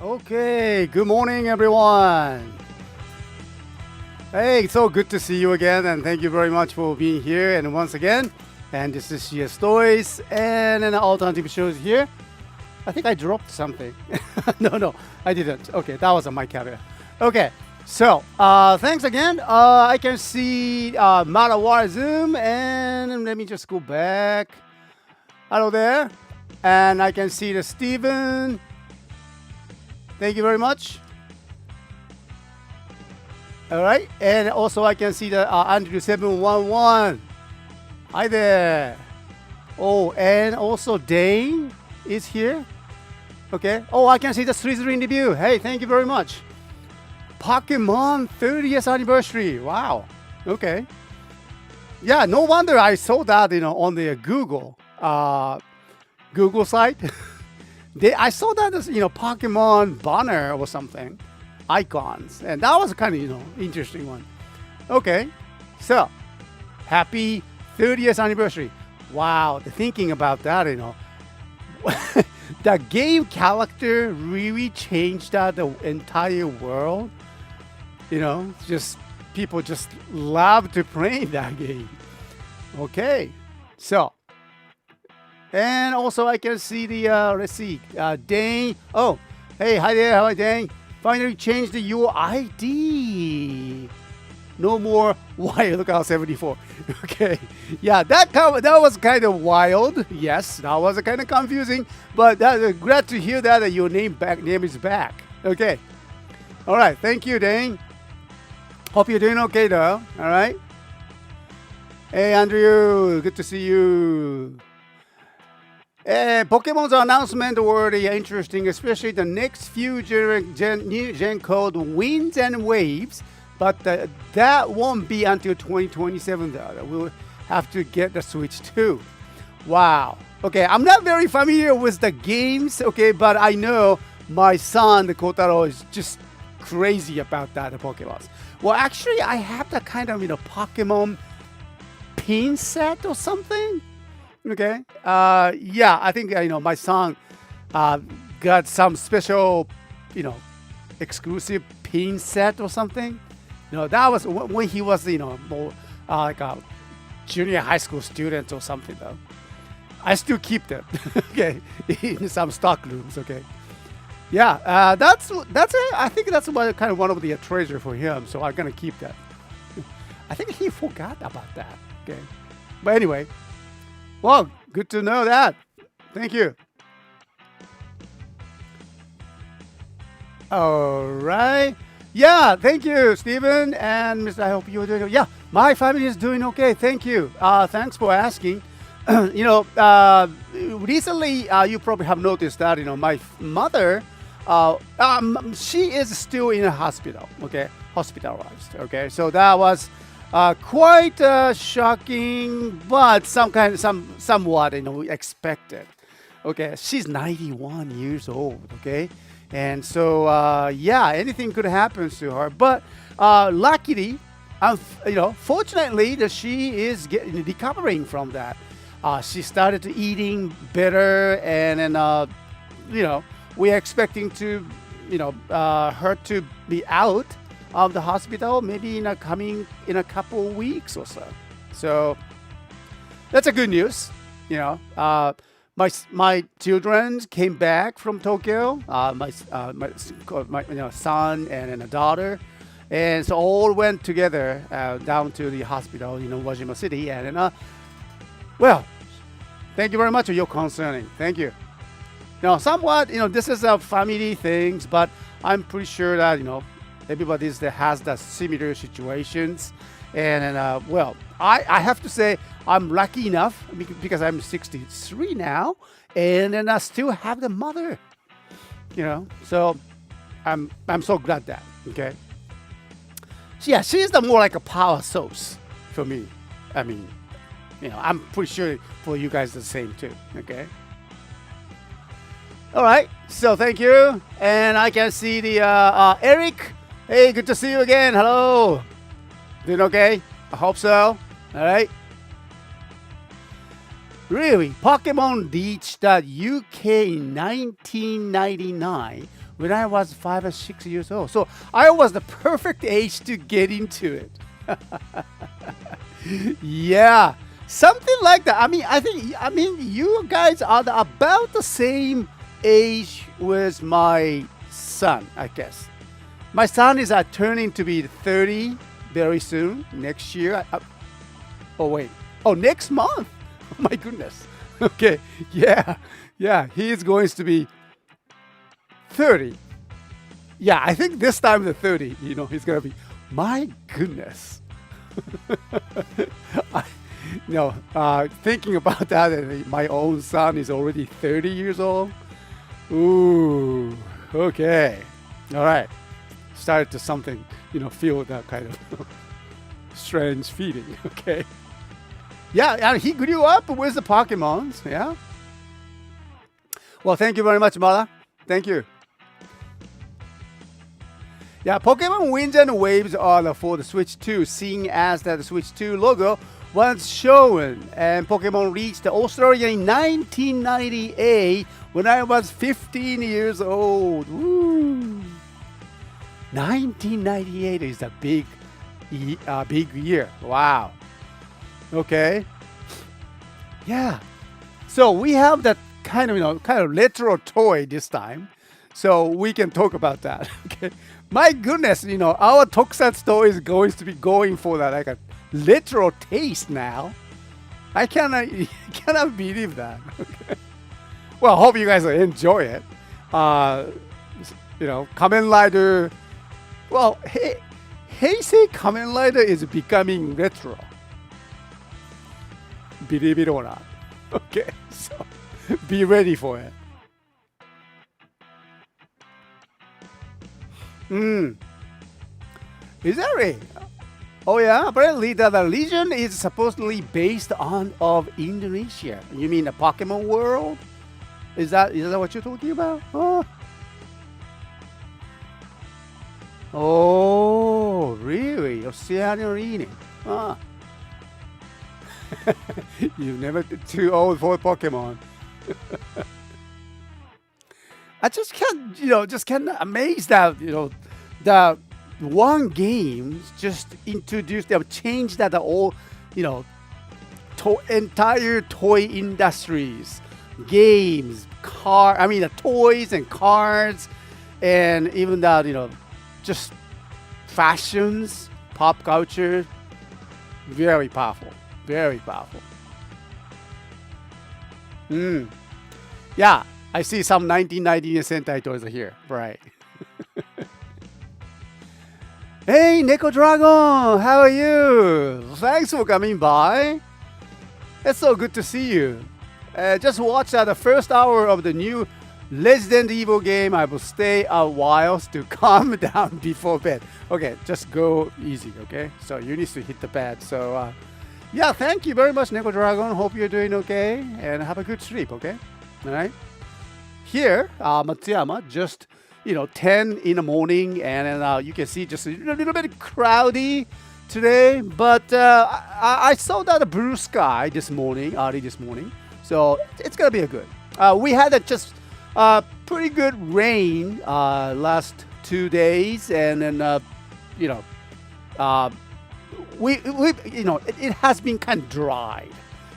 Okay, good morning, everyone. Hey, it's so good to see you again, and thank you very much for being here. And once again, and this is CSTOYS and an alternative shows here. I think I dropped something. No, I didn't. Okay, that was on my camera. Okay, so thanks again. I can see Marawar Zoom, and let me just go back. Hello there, and I can see the Steven. Thank you very much. All right, and also I can see the Andrew711. Hi there. Oh, and also Dane is here. Okay. Oh, I can see the Slytherin debut. Hey, thank you very much. Pokemon 30th anniversary. Wow. Okay. Yeah, no wonder I saw that on the Google site. I saw that as Pokemon banner or something, icons, and that was kind of interesting one. Okay, so happy 30th anniversary. Wow, the thinking about that, the game character really changed the entire world. Just people just love to play that game. Okay, so. And also I can see the, let's see, Dane. Oh, hey, hi there, hi Dane. Finally changed the UID. No more Lookout 74. Okay, yeah, that was kind of wild. Yes, that was kind of confusing, but glad to hear that your name is back. Okay, all right, thank you, Dane. Hope you're doing okay though. All right. Hey, Andrew, good to see you. Pokemon's announcement were interesting, especially the next few gen code Winds and Waves, but that won't be until 2027 though. We'll have to get the Switch too. Wow. Okay, I'm not very familiar with the games, okay, but I know my son, Kotaro, is just crazy about that, the Pokemon. Well, actually, I have that kind of, Pokemon pin set or something. Okay. Yeah, I think my son got some special, exclusive pin set or something. That was when he was, more like a junior high school student or something. Though, I still keep them. Okay, in some stock rooms. Okay. Yeah, that's it. I think that's kind of one of the treasure for him. So I'm gonna keep that. I think he forgot about that. Okay, but anyway. Well, good to know that. Thank you. All right. Yeah, thank you, Stephen and Mr. I hope you're doing okay. Yeah, my family is doing okay. Thank you. Thanks for asking. Recently, you probably have noticed that, my mother, she is still in a hospital, okay? Hospitalized, okay? So that was quite shocking, but somewhat expected. Okay, she's 91 years old. Okay, And so, yeah, anything could happen to her. But luckily, fortunately, that she is recovering from that. She started to eating better, and then, we are expecting to, her to be out of the hospital maybe in a couple weeks or so. So that's a good news. My children came back from Tokyo. My son and a daughter, and so all went together down to the hospital in Wajima City. And well, thank you very much for your concerning. Thank you. Now, somewhat, this is a family things, but I'm pretty sure that everybody has the similar situations. And well, I have to say I'm lucky enough because I'm 63 now, and then I still have the mother. So I'm so glad that. Okay. So yeah, she's the more like a power source for me. I mean, I'm pretty sure for you guys the same too. Okay. All right. So thank you, and I can see the Eric. Hey, good to see you again. Hello. Doing okay? I hope so. All right. Really, Pokemon reached the UK in 1999 when I was 5 or 6 years old. So I was the perfect age to get into it. Yeah, something like that. I mean, you guys are about the same age with my son, I guess. My son is turning to be 30 very soon, next year. Next month. Oh my goodness. Okay, yeah, he is going to be 30. Yeah, I think this time the 30, he's going to be, my goodness. Thinking about that, and my own son is already 30 years old. Ooh, okay. All right. Started to something, feel that kind of strange feeling. Okay. Yeah, and he grew up with the Pokemons. Yeah. Well, thank you very much, Mala. Thank you. Yeah, Pokemon Winds and Waves are for the Switch 2, seeing as that the Switch 2 logo was shown, and Pokemon reached Australia in 1998 when I was 15 years old. Woo. 1998 is a big year. Wow. Okay. Yeah. So we have that kind of retro toy this time, so we can talk about that. Okay. My goodness, our Tokusatsu store is going to be going for that like a retro taste now. I cannot believe that. Okay. Well, hope you guys will enjoy it. Kamen Rider. Well, Heisei Kamen Rider is becoming retro. Believe it or not. Okay, so be ready for it. Is that right? Oh yeah, apparently the religion is supposedly based on of Indonesia. You mean the Pokemon world? Is that what you're talking about? Oh, really? Oceanian reading. You're never too old for Pokemon. I just can't amazed that the one game just introduced them, changed that all entire toy industries, games, toys and cards, and even that just fashions, pop culture. Very powerful. Very powerful. Yeah, I see some 1990 Sentai toys here. Right. Hey, Neko Dragon, how are you? Thanks for coming by. It's so good to see you. Just watch the first hour of the new Resident Evil game. I will stay a while to calm down before bed. Okay, just go easy, okay? So you need to hit the bed. So, yeah, thank you very much, Neko Dragon. Hope you're doing okay and have a good sleep, okay? All right. Here, Matsuyama just 10 in the morning, and you can see just a little bit crowdy today. But I saw that blue sky early this morning, so it's gonna be a good. We had just pretty good rain last 2 days, and then it has been kind of dry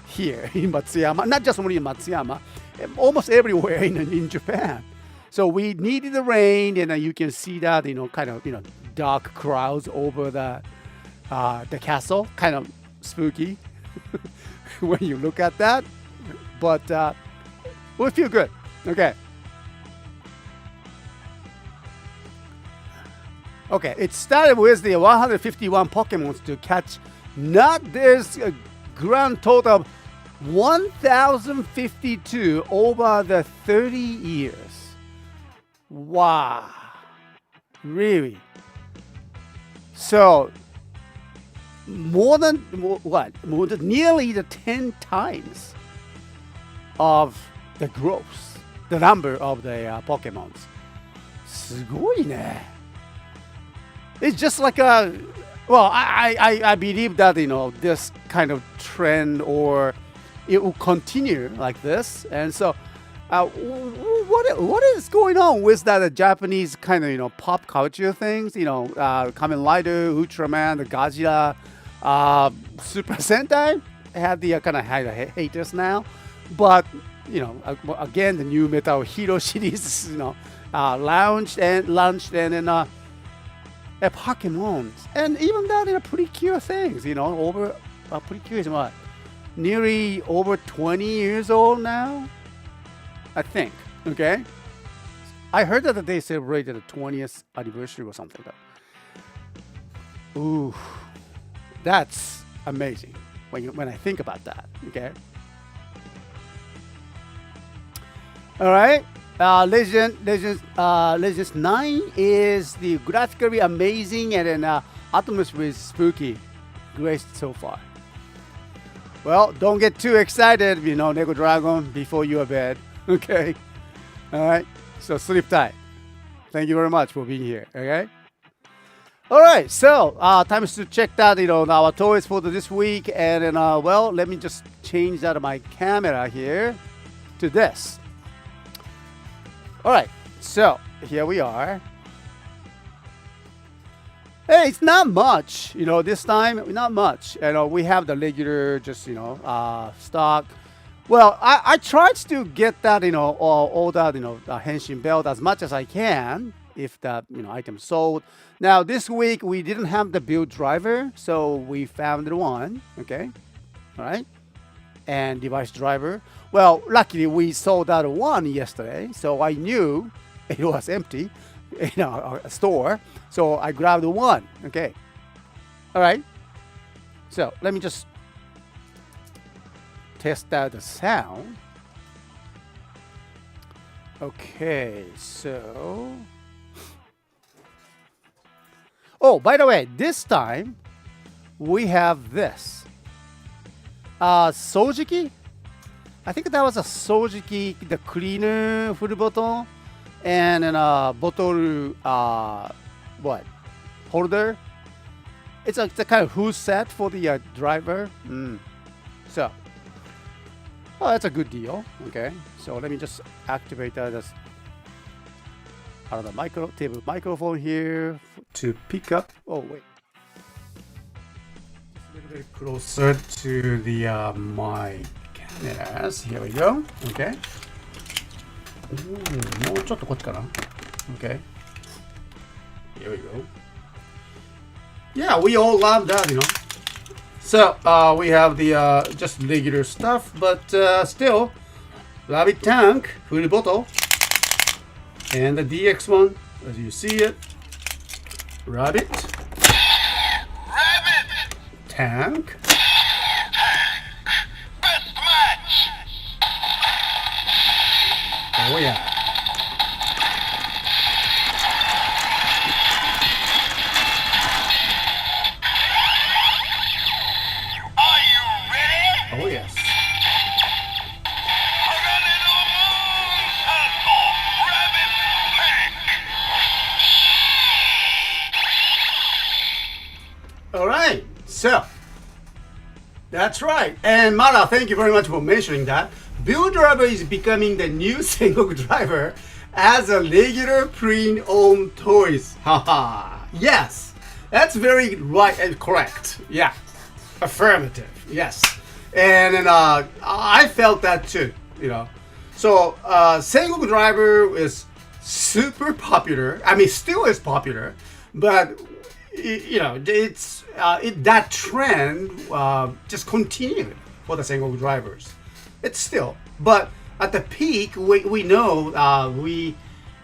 here in Matsuyama, not just only in Matsuyama, almost everywhere in Japan. So we needed the rain, and you can see that kind of dark clouds over the castle, kind of spooky when you look at that. But we feel good. Okay. Okay, it started with the 151 Pokemons to catch. There's a grand total of 1,052 over the 30 years. Wow. Really? So, more than nearly the 10 times of the growth, the number of the Pokemons. すごいね. It's just like I believe that this kind of trend, or it will continue like this. And so what is going on with that Japanese kind of pop culture things, Kamen Rider, Ultraman, the Godzilla, Super Sentai have the kind of haters now, but again, the new Metal Hero series launched and then Pokemon, and even that pretty cute things, over pretty curious. What, nearly over 20 years old now, I think. Okay, I heard that they celebrated the 20th anniversary or something like that. Ooh, that's amazing when I think about that. Okay. All right. Legends 9 is the graphically amazing and then atmosphere is spooky. Great so far. Well, don't get too excited, Nego Dragon, before you are bed. Okay. All right. So sleep tight. Thank you very much for being here. Okay. All right. So time to check that our toys for this week, and then let me just change that my camera here to this. All right, so here we are. Hey, it's not much, this time, not much. We have the regular, just, stock. Well, I tried to get that, all that, Henshin belt as much as I can, if that, item sold. Now, this week, we didn't have the build driver, so we found one, okay? All right, and device driver. Well, luckily we sold that one yesterday, so I knew it was empty in a store. So I grabbed one. Okay. All right. So let me just test out the sound. Okay. So. Oh, by the way, this time we have this. Sojiki? I think that was a Sojiki, the cleaner full bottle, and then a bottle, holder. It's a kind of hose set for the driver. So, that's a good deal. Okay, so let me just activate that as out of the table microphone here to pick up. Oh wait, just a little bit closer to the mic. Yes, here we go. Okay. もうちょっとこっちかな Okay. Here we go. Yeah, we all love that, So, we have the just regular stuff, but still, Rabbit Tank, full bottle. And the DX one, as you see it. Rabbit. Tank. Oh yeah. Are you ready? Oh yes. All right, so that's right. And Mara, thank you very much for mentioning that. Bill Driver is becoming the new Sengoku Driver as a regular pre-owned toys. Haha. Yes, that's very right and correct. Yeah, affirmative. Yes, and then I felt that too. So Sengoku Driver is super popular. I mean, still is popular, but it's that trend just continued for the Sengoku Drivers. It's still, but at the peak, we know we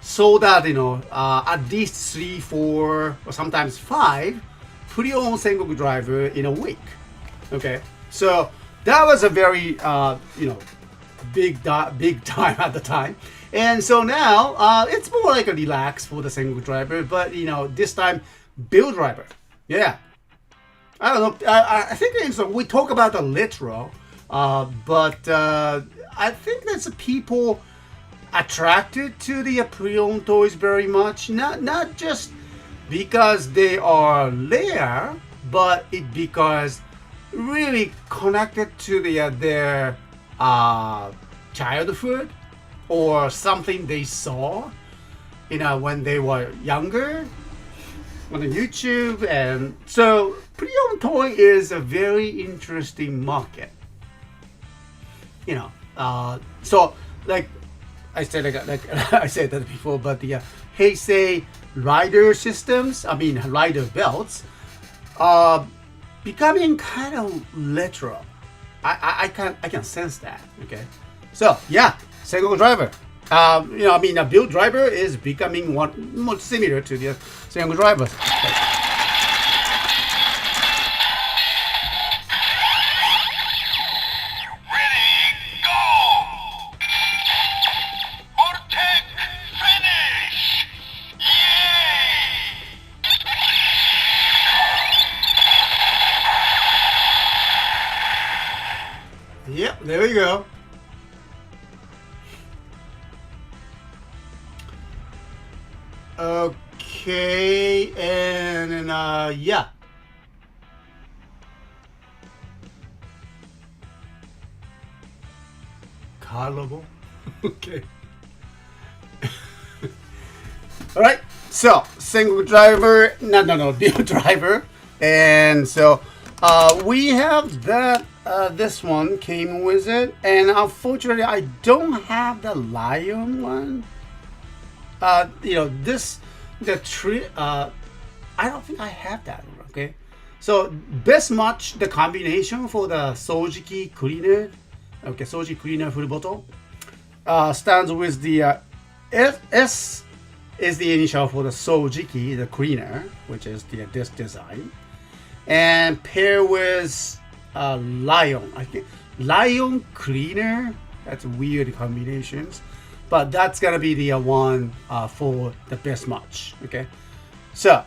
sold out, at least 3, 4, or sometimes 5 pre-owned Sengoku Driver in a week. Okay, so that was a very big time at the time, and so now it's more like a relax for the Sengoku Driver, but this time Bill Driver. Yeah, I don't know. I think we talk about the literal, but I think there's people attracted to the pre-owned toys very much. Not just because they are rare, but it because really connected to their childhood or something they saw, when they were younger on YouTube. And so pre-owned toy is a very interesting market. So like I said, like I said that before, but the Heisei rider systems, rider belts, becoming kind of literal. I can sense that. Okay, so yeah, Sengoku Driver. A Bill Driver is becoming one more similar to the Sengoku Driver. Yep, there we go. Okay, and then yeah. Car logo. Okay. All right. So Sengoku Driver, no, Bill Driver, and so we have that. This one came with it, and unfortunately, I don't have the lion one. I don't think I have that. Okay, so best match the combination for the Sojiki cleaner. Okay, Soji cleaner full bottle stands with the S is the initial for the Sojiki, the cleaner, which is this design, and pair with lion. I think lion cleaner. That's weird combinations, but that's gonna be the one for the best match. Okay, so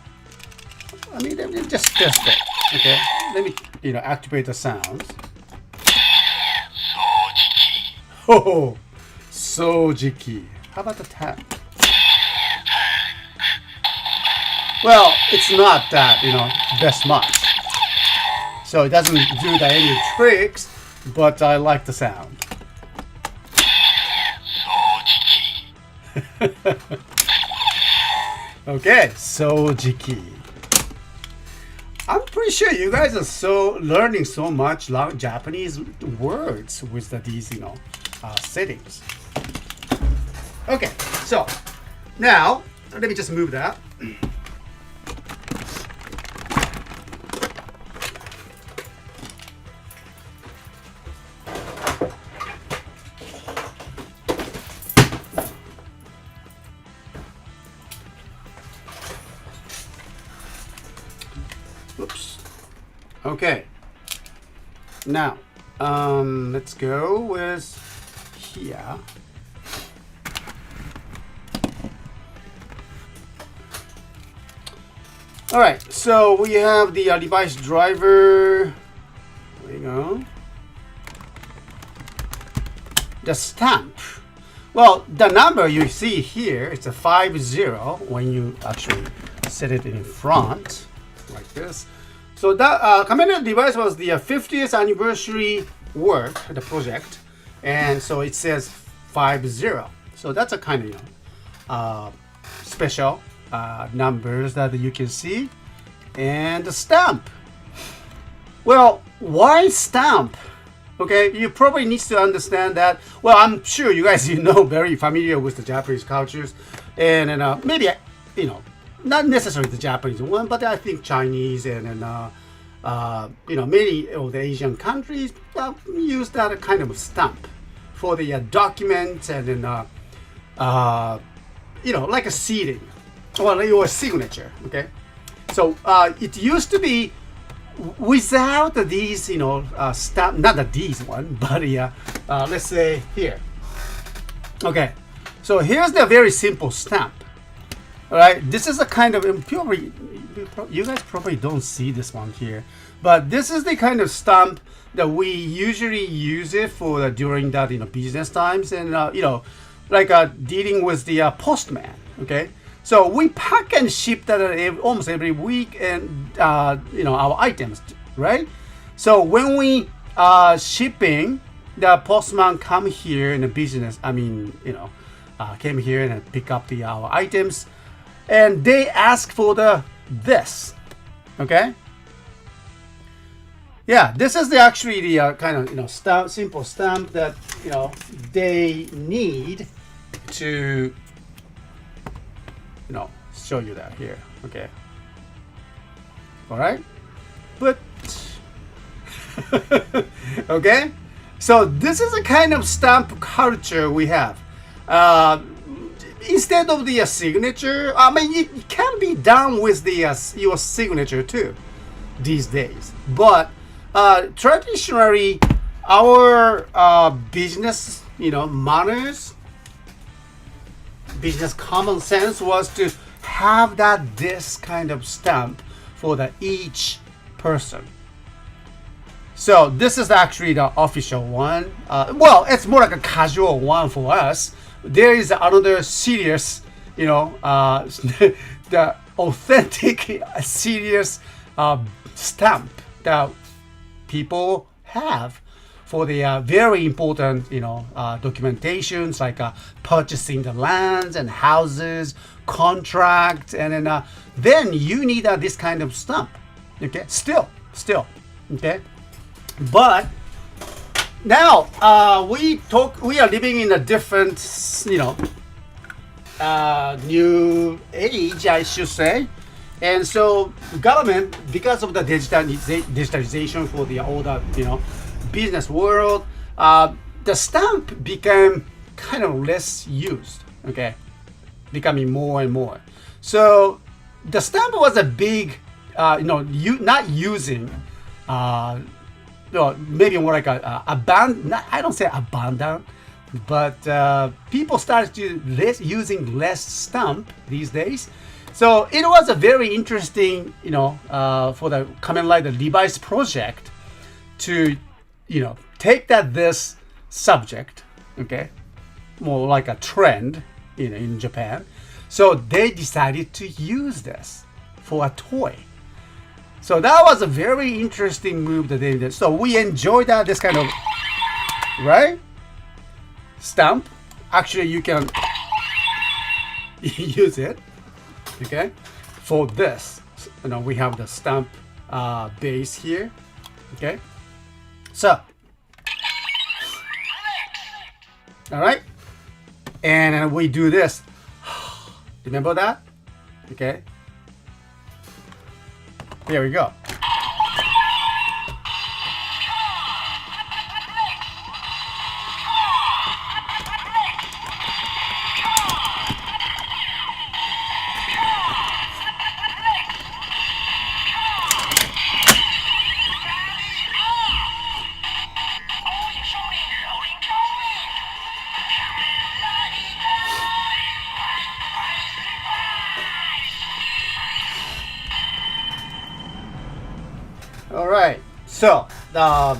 let me just test it. Okay, let me activate the sounds. Oh, Sojiki. How about the tap? Well, it's not that best match. So it doesn't do any tricks, but I like the sound. Okay, Sojiki. I'm pretty sure you guys are learning so much Japanese words with these settings. Okay, so now let me just move that. Oops. Okay. Now, let's go with here. All right. So we have the device driver. There we go. The stamp. Well, the number you see here, it's a 50 when you actually set it in front. Like this. So that commemorative device was the 50th anniversary work, the project, and so it says 50. So that's a kind of special numbers that you can see, and the stamp. Well, why stamp? Okay, you probably need to understand that. Well, I'm sure you guys very familiar with the Japanese cultures, and maybe not necessarily the Japanese one, but I think Chinese and many of the Asian countries use that kind of stamp for the documents and then like a sealing, well, your signature. Okay, so it used to be without these, stamp, not these one, but let's say here. Okay, so here's the very simple stamp. All right, this is a kind of, you guys probably don't see this one here, but this is the kind of stamp that we usually use it for during that business times, and like dealing with the postman. Okay, so we pack and ship that almost every week, and our items, right? So when we shipping, the postman come here in the business. Came here and pick up our items, and they ask for this. Okay. Yeah, this is actually the kind of stamp, simple stamp that they need to show you that here. Okay. All right. But okay. So this is a kind of stamp culture we have. Instead of the signature, it can be done with the your signature too these days. But traditionally, our business, manners, business common sense was to have this kind of stamp for each person. So this is actually the official one. Well, it's more like a casual one for us. There is another serious, the authentic, serious stamp that people have for the very important, documentations like purchasing the lands and houses, contracts, and then you need this kind of stamp. Okay, still, okay, but now we are living in a different, new age, I should say. And so government, because of the digitalization for the older, business world, the stamp became kind of less used. Okay, becoming more and more. So the stamp was a big, not using, maybe more like I don't say abandon, but people started to using less stamp these days. So it was a very interesting, for the Kamen Rider Levi's project to, take this subject, okay, more like a trend, in Japan. So they decided to use this for a toy. So that was a very interesting move that they did. So we enjoyed this kind of, right, stamp. Actually, you can use it. Okay, for this, we have the stamp base here. Okay, so all right, and we do this. Remember that? Okay, there we go. All right, so the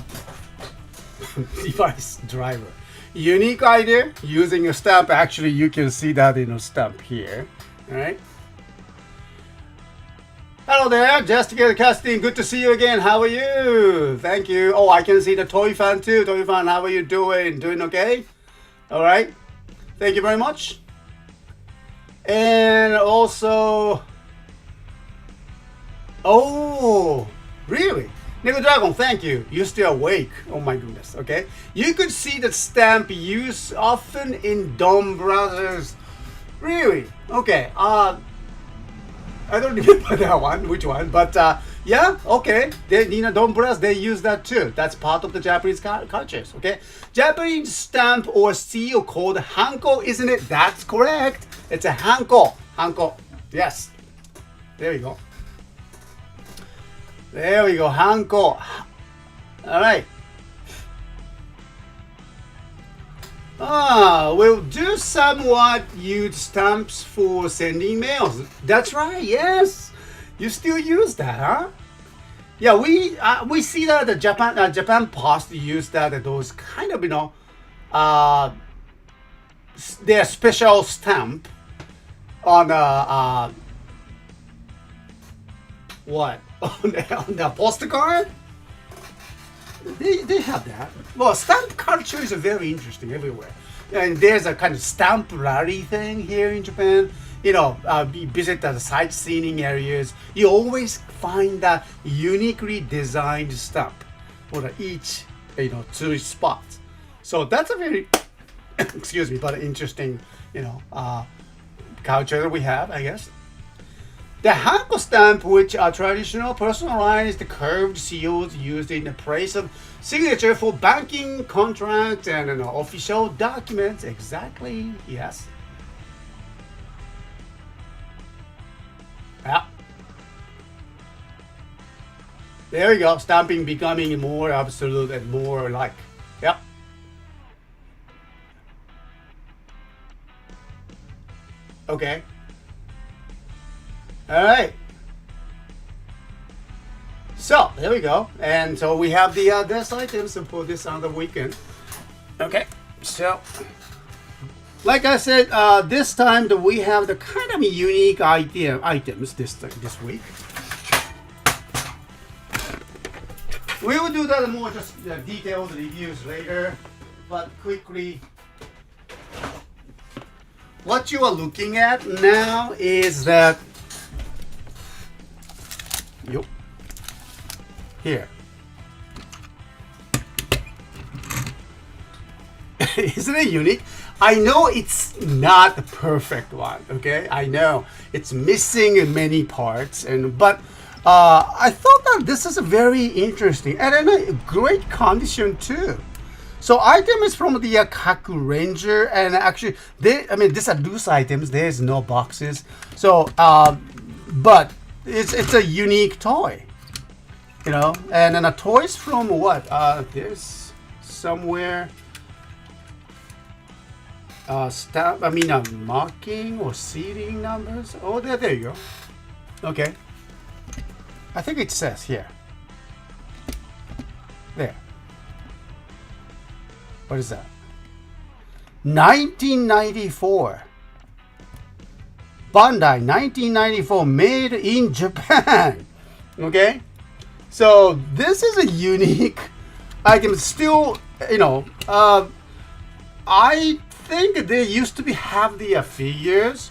device driver, unique idea using a stamp. Actually, you can see that in a stamp here. All right, Hello there, Jessica Casting. Good to see you again. How are you? Thank you. Oh, I can see the Toy Fan too. Toy Fan, how are you doing? Doing okay? All right. Thank you very much. And also, oh, really? Nickel Dragon, thank you. You're still awake. Oh my goodness. Okay. You could see the stamp used often in Dom Brothers. Really? Okay. I don't remember that one, which one, but yeah, okay. They, Dom Brothers, they use that too. That's part of the Japanese cultures, okay? Japanese stamp or seal called hanko, isn't it? That's correct. It's a hanko. Hanko. Yes. There we go. There we go. Hanko. All right. We'll do somewhat use stamps for sending mails. That's right. Yes, you still use that, huh? Yeah, we see that the Japan Post use that those kind of their special stamp on what on the postcard. They have that. Well, stamp culture is very interesting everywhere. And there's a kind of stamp rally thing here in Japan. You visit the sightseeing areas. You always find that uniquely designed stamp for each, tourist spot. So that's a very, excuse me, but interesting, culture that we have, I guess. The hanko stamp, which are traditional, personalized, curved seals used in the place of signature for banking contracts and official documents. Exactly, yes. Yeah. There we go. Stamping becoming more absolute and more like. Yep. Okay. All right. So there we go, and so we have the this items for this other weekend. Okay. So, like I said, this time that we have the kind of unique items this week. We will do that more just detailed reviews later, but quickly. What you are looking at now is that. Yep. Here. Isn't it unique? I know it's not the perfect one, okay? I know it's missing many parts, but I thought that this is very interesting and in a great condition too. So item is from the Goranger, and actually, these are loose items. There's no boxes. So, but it's a unique toy, and then a toys from what? There's somewhere. Marking or seating numbers. Oh, there you go. Okay. I think it says here. There. What is that? 1994. Bandai 1994, made in Japan. Okay? So this is a unique item. Still, I think they used to have the figures,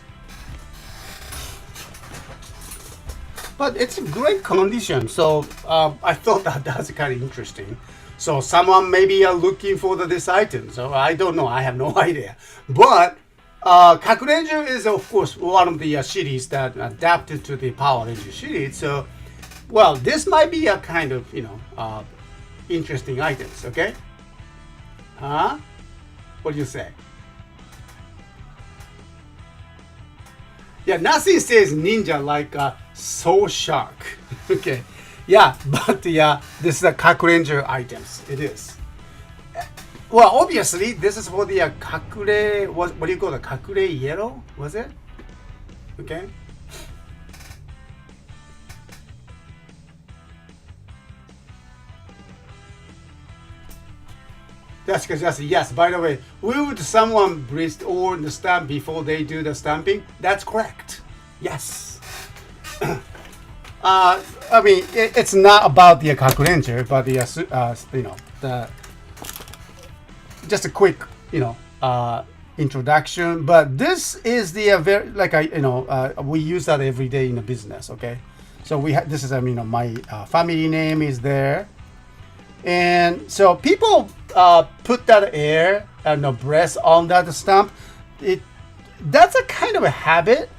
but it's in great condition. So I thought that's kind of interesting. So someone maybe are looking for this item. So I don't know. I have no idea. But Goranger is of course one of the series that adapted to the Power Ranger series. So, well, this might be a kind of interesting items. Okay. Huh? What do you say? Yeah, nothing says ninja like Soul Shark. Okay. Yeah, but this is a Goranger items. It is. Well, obviously, this is for the kakure. What do you call it? Kakure yellow? Was it? Okay. Yes. By the way, would someone breathe or the stamp before they do the stamping? That's correct. Yes. I mean, it's not about the Goranger, but the the just a quick introduction. But this is the very we use that every day in the business. Okay, so this is my family name is there, and so people put that air and the breast on that stamp. That's a kind of a habit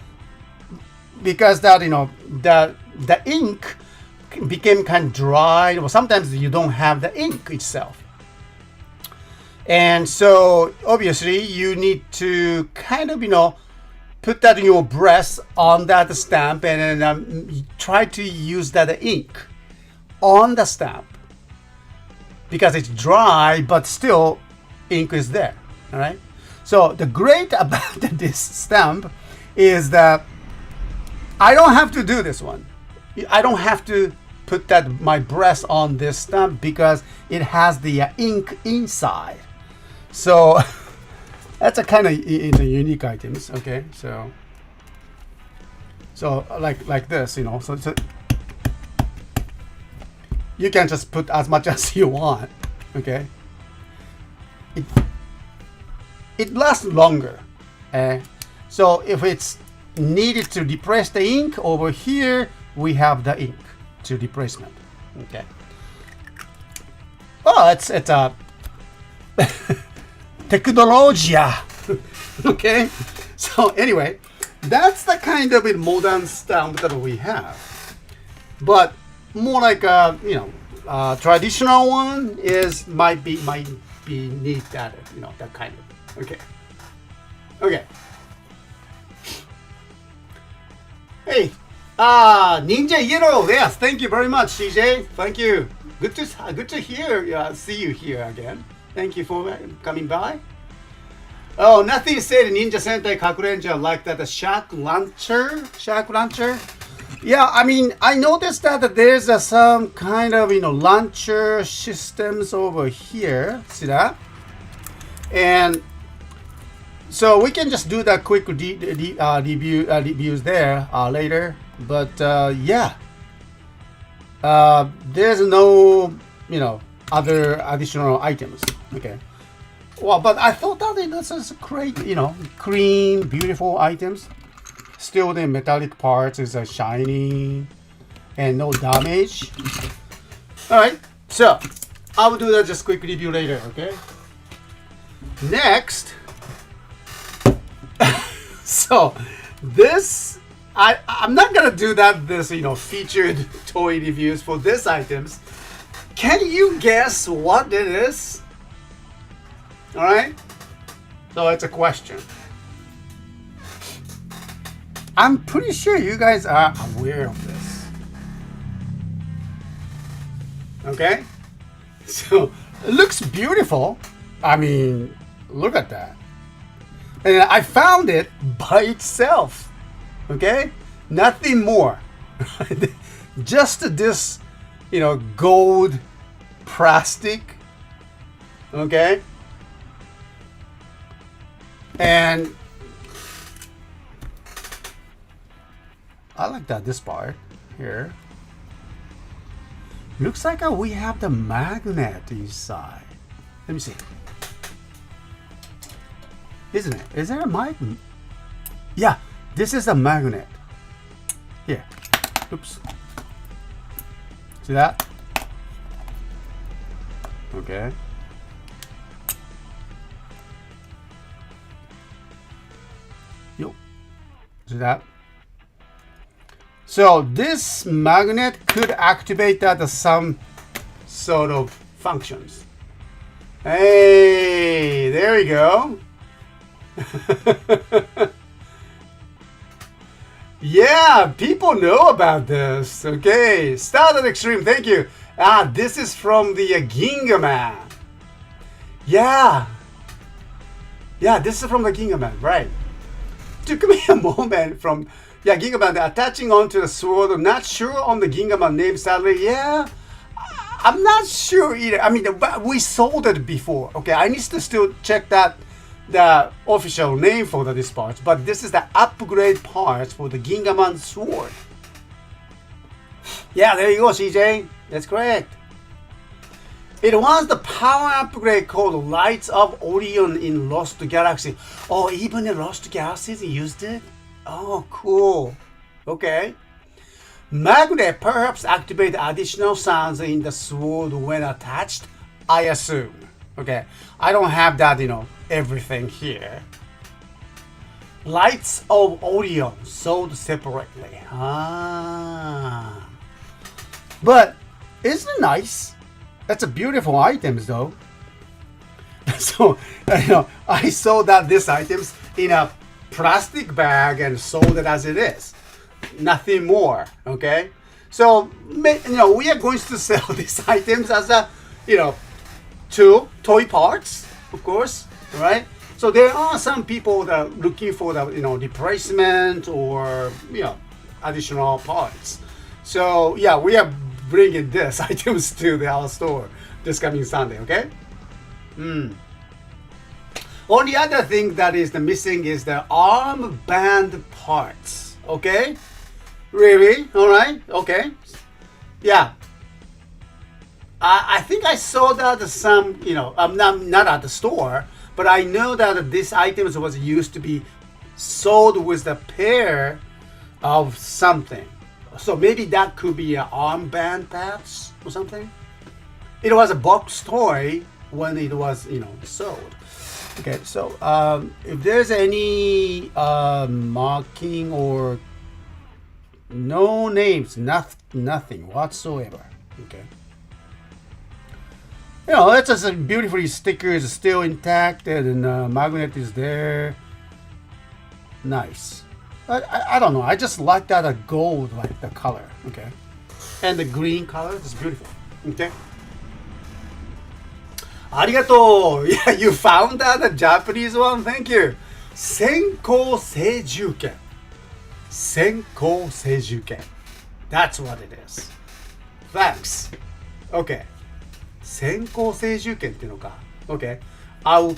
because that the ink became kind of dry. Well, sometimes you don't have the ink itself. And so obviously you need to kind of, put that in your breast on that stamp and then try to use that ink on the stamp because it's dry, but still ink is there. All right. So the great about this stamp is that I don't have to do this one. I don't have to put my breast on this stamp because it has the ink inside. So that's a kind of unique items. Okay, so like this, so you can just put as much as you want. Okay, it lasts longer. So if it's needed to depress the ink over here, we have the ink to depressment. Okay. Oh, it's a technologia. Okay. So anyway, that's the kind of modern stamp that we have. But more like traditional one might be need that that kind of. Okay. Okay. Hey, Ninja Yellow. Yes, thank you very much, CJ. Thank you. Good to hear. See you here again. Thank you for coming by. Oh, nothing said Ninja Sentai Goranger like that. The shock launcher. Yeah, I mean, I noticed that there's some kind of launcher systems over here. See that? And so we can just do that quick reviews there later. But yeah, there's no other additional items. Okay. Well, but I thought that this is great. Clean, beautiful items. Still, the metallic parts is shiny and no damage. All right. So I will do that just quick review later. Okay. Next. So this I'm not gonna do this featured toy reviews for this items. Can you guess what it is? All right, so it's a question. I'm pretty sure you guys are aware of this. Okay, so it looks beautiful. I mean, look at that. And I found it by itself. Okay? Nothing more. Just this, gold plastic. Okay? And I like this part here. Looks like we have the magnet inside. Let me see. Isn't it? Is there a magnet? Yeah, this is a magnet. Here. Oops. See that? Okay. Yo. See that? So this magnet could activate some sort of functions. Hey, there we go. Yeah, people know about this. Okay, Started Extreme, thank you. This is from the Ginga Man. Yeah, this is from the Ginga Man, right? Took me a moment from Ginga Man attaching onto the sword. I'm not sure on the Ginga Man name, sadly. Yeah, I'm not sure either. I mean, we sold it before. Okay, I need to still check the official name for this part, but this is the upgrade parts for the Gingaman sword. Yeah, there you go, CJ. That's correct. It was the power upgrade called Lights of Orion in Lost Galaxy. Oh, even in Lost Galaxies used it? Oh, cool. Okay. Magnet perhaps activate additional sounds in the sword when attached, I assume. Okay. I don't have that, everything here. Lights of Orion sold separately. Ah. But isn't it nice? That's a beautiful items though. So, I saw that these items in a plastic bag and sold it as it is. Nothing more, okay? So, we are going to sell these items as a, to toy parts, of course, right? So there are some people that are looking for the, replacement or, additional parts. So, yeah, we are bringing this items to our store this coming Sunday, okay? Only other thing that is missing is the armband parts, okay? Really? All right, okay. Yeah. I think I saw that some, I'm not at the store, but I know that this items was used to be sold with a pair of something. So maybe that could be an armband patch or something. It was a box toy when it was, sold. Okay, so if there's any marking or no names, nothing whatsoever. Okay. It's just beautifully stickers still intact and magnet is there. Nice. I don't know. I just like that gold, like the color. Okay. And the green color is beautiful. Okay. Arigato. Yeah, you found that the Japanese one. Thank you. Senkou Seijuken. Senkou Seijuken. That's what it is. Thanks. Okay. 先行成住権っていうのか Okay. I'll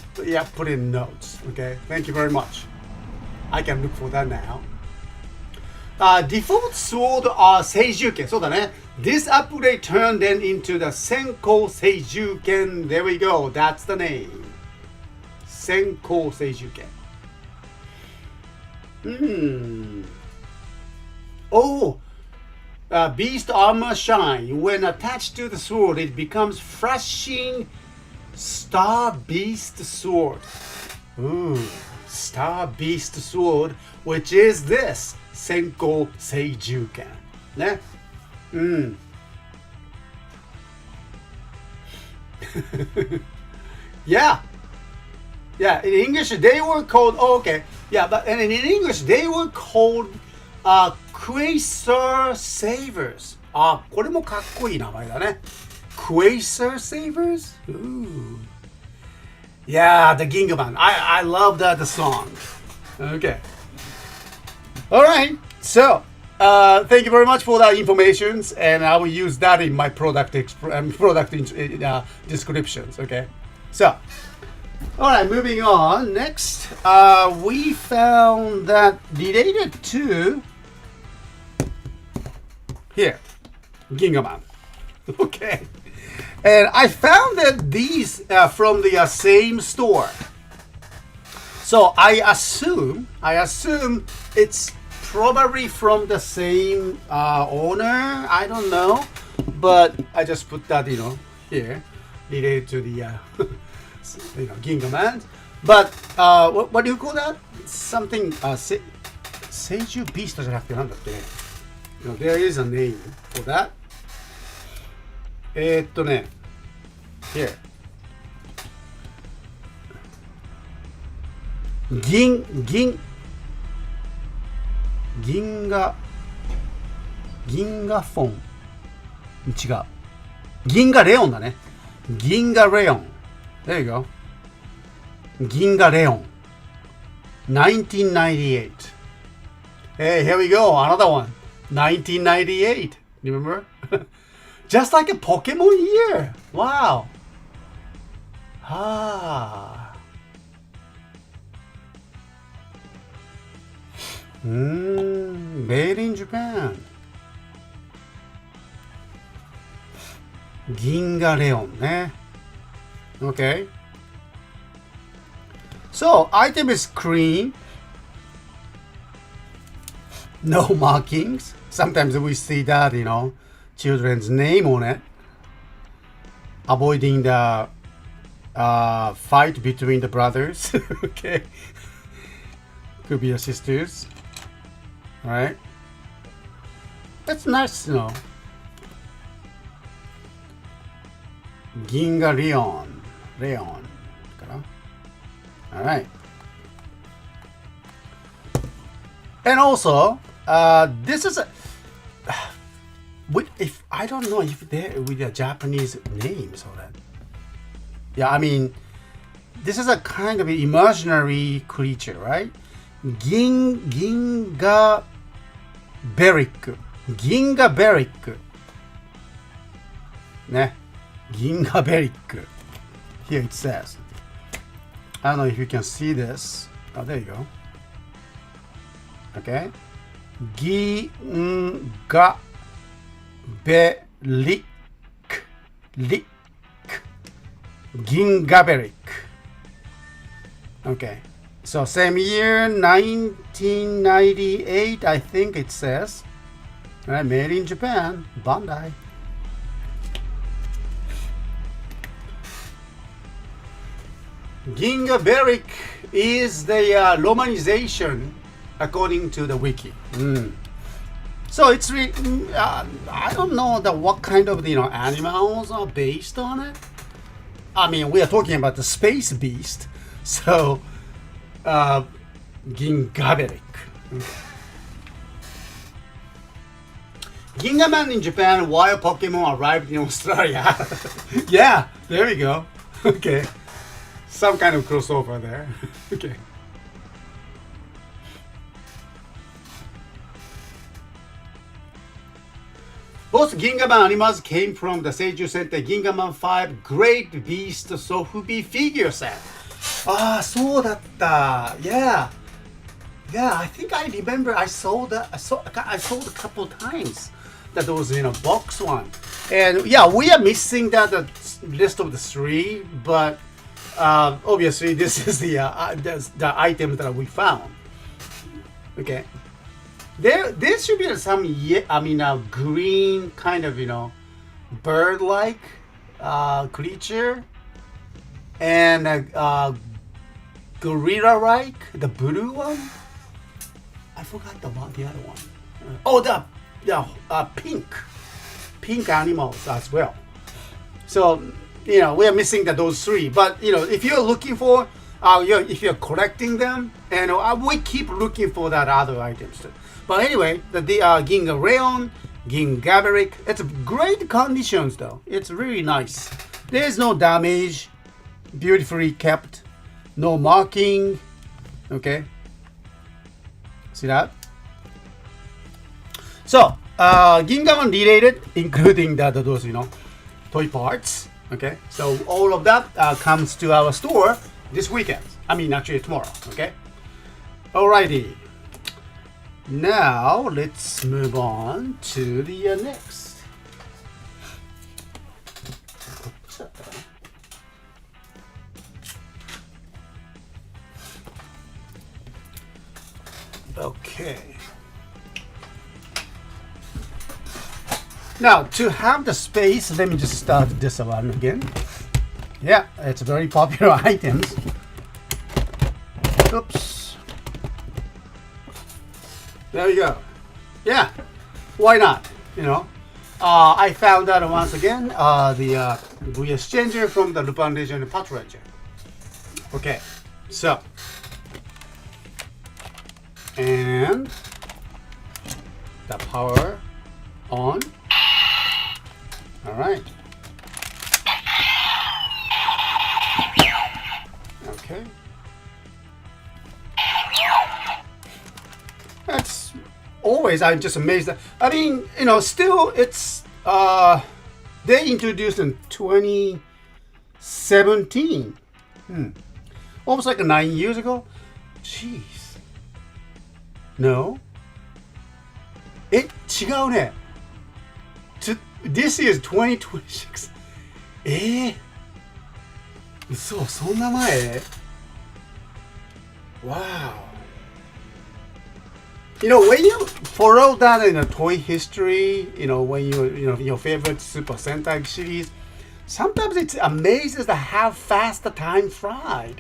put in notes. Okay. Thank you very much. I can look for that now. Default sword are 成住権. そうだね. This upgrade turned them into the 先行成住権. There we go. That's the name. 先行成住権. Oh. Beast armor shine. When attached to the sword, it becomes flashing Star Beast sword. Ooh, Star Beast sword, which is this Senkou Seijuken. Ne? Yeah. Yeah, in English they were called, okay. Yeah, but and in English they were called Quasar Savers. これもかっこいい名前だね. Quasar Savers? Ooh. Yeah, the Gingaman. I love the song. Okay. Alright, so thank you very much for that information, and I will use that in my product descriptions. Okay. So, alright, moving on. Next, we found that related to here, Gingaman. Okay. And I found that these from the same store. So I assume it's probably from the same owner. I don't know, but I just put that here related to the Gingaman. But what do you call that? Something Seiju Beast じゃなくてなんだっけ? There is a name for that. Here. Ginga phone. 違う。銀河レオンだね。銀河レオン。There you go. 銀河レオン。1998. Hey, here we go. Another one. 1998. You remember? Just like a Pokemon year. Wow. Made in Japan. 銀河レオンね。Okay. So, item is clean. No markings. Sometimes we see that, children's name on it. Avoiding the fight between the brothers. Okay. Could be your sisters. Right? That's nice, Ginga Leon. Alright. And also, this is a. If I don't know if they're with the Japanese names or that. Yeah, I mean, this is a kind of imaginary creature, right? Ginga Beric. Ginga Beric. Ne? Ginga Beric. Here it says. I don't know if you can see this. Oh, there you go. Okay. Ginga Beric. Gingaberic. Okay. So same year, 1998, I think it says. Right, made in Japan, Bandai. Gingaberic is the romanization according to the wiki. So it's I don't know what kind of animals are based on it. I mean, we are talking about the space beast, so Gingaberic. Gingaman in Japan, while Pokemon arrived in Australia. Yeah, there we go. Okay, some kind of crossover there. Okay. Both Gingaman animals came from the Seiju Sentai Gingaman 5 Great Beast Sofubi figure set. Ah, そうだった. Yeah. Yeah, I think I remember I saw a couple times that those box one. And yeah, we are missing that the list of the 3, but obviously this is the item that we found. Okay. There should be some green kind of bird-like creature and gorilla-like, the blue one. I forgot the other one. Oh, the pink animals as well. So we are missing those 3. But if you're looking for, if you're collecting them, and we keep looking for that other items too. But anyway, the Ginga Rayon, Gingaberic, it's great conditions though. It's really nice. There's no damage, beautifully kept, no marking. Okay, see that? So, Gingaman related, including those toy parts. Okay, so all of that comes to our store this weekend. I mean, actually tomorrow. Okay, alrighty. Now let's move on to the next. Okay. Now to have the space, let me just start this one again. Yeah, it's very popular items. Oops. There you go. Yeah, why not? I found out once again the V-Exchanger from the Lupin Legend Pat Ranger. Okay, so and the power on. All right. Okay. That's always, I'm just amazed that, I mean, still it's, they introduced in 2017. Almost like 9 years ago. Jeez. No. 違うね. This is 2026. 嘘、そんな前 Wow. You know, when you follow that in a toy history, when your favorite Super Sentai series, sometimes it's amazing how fast the time flies.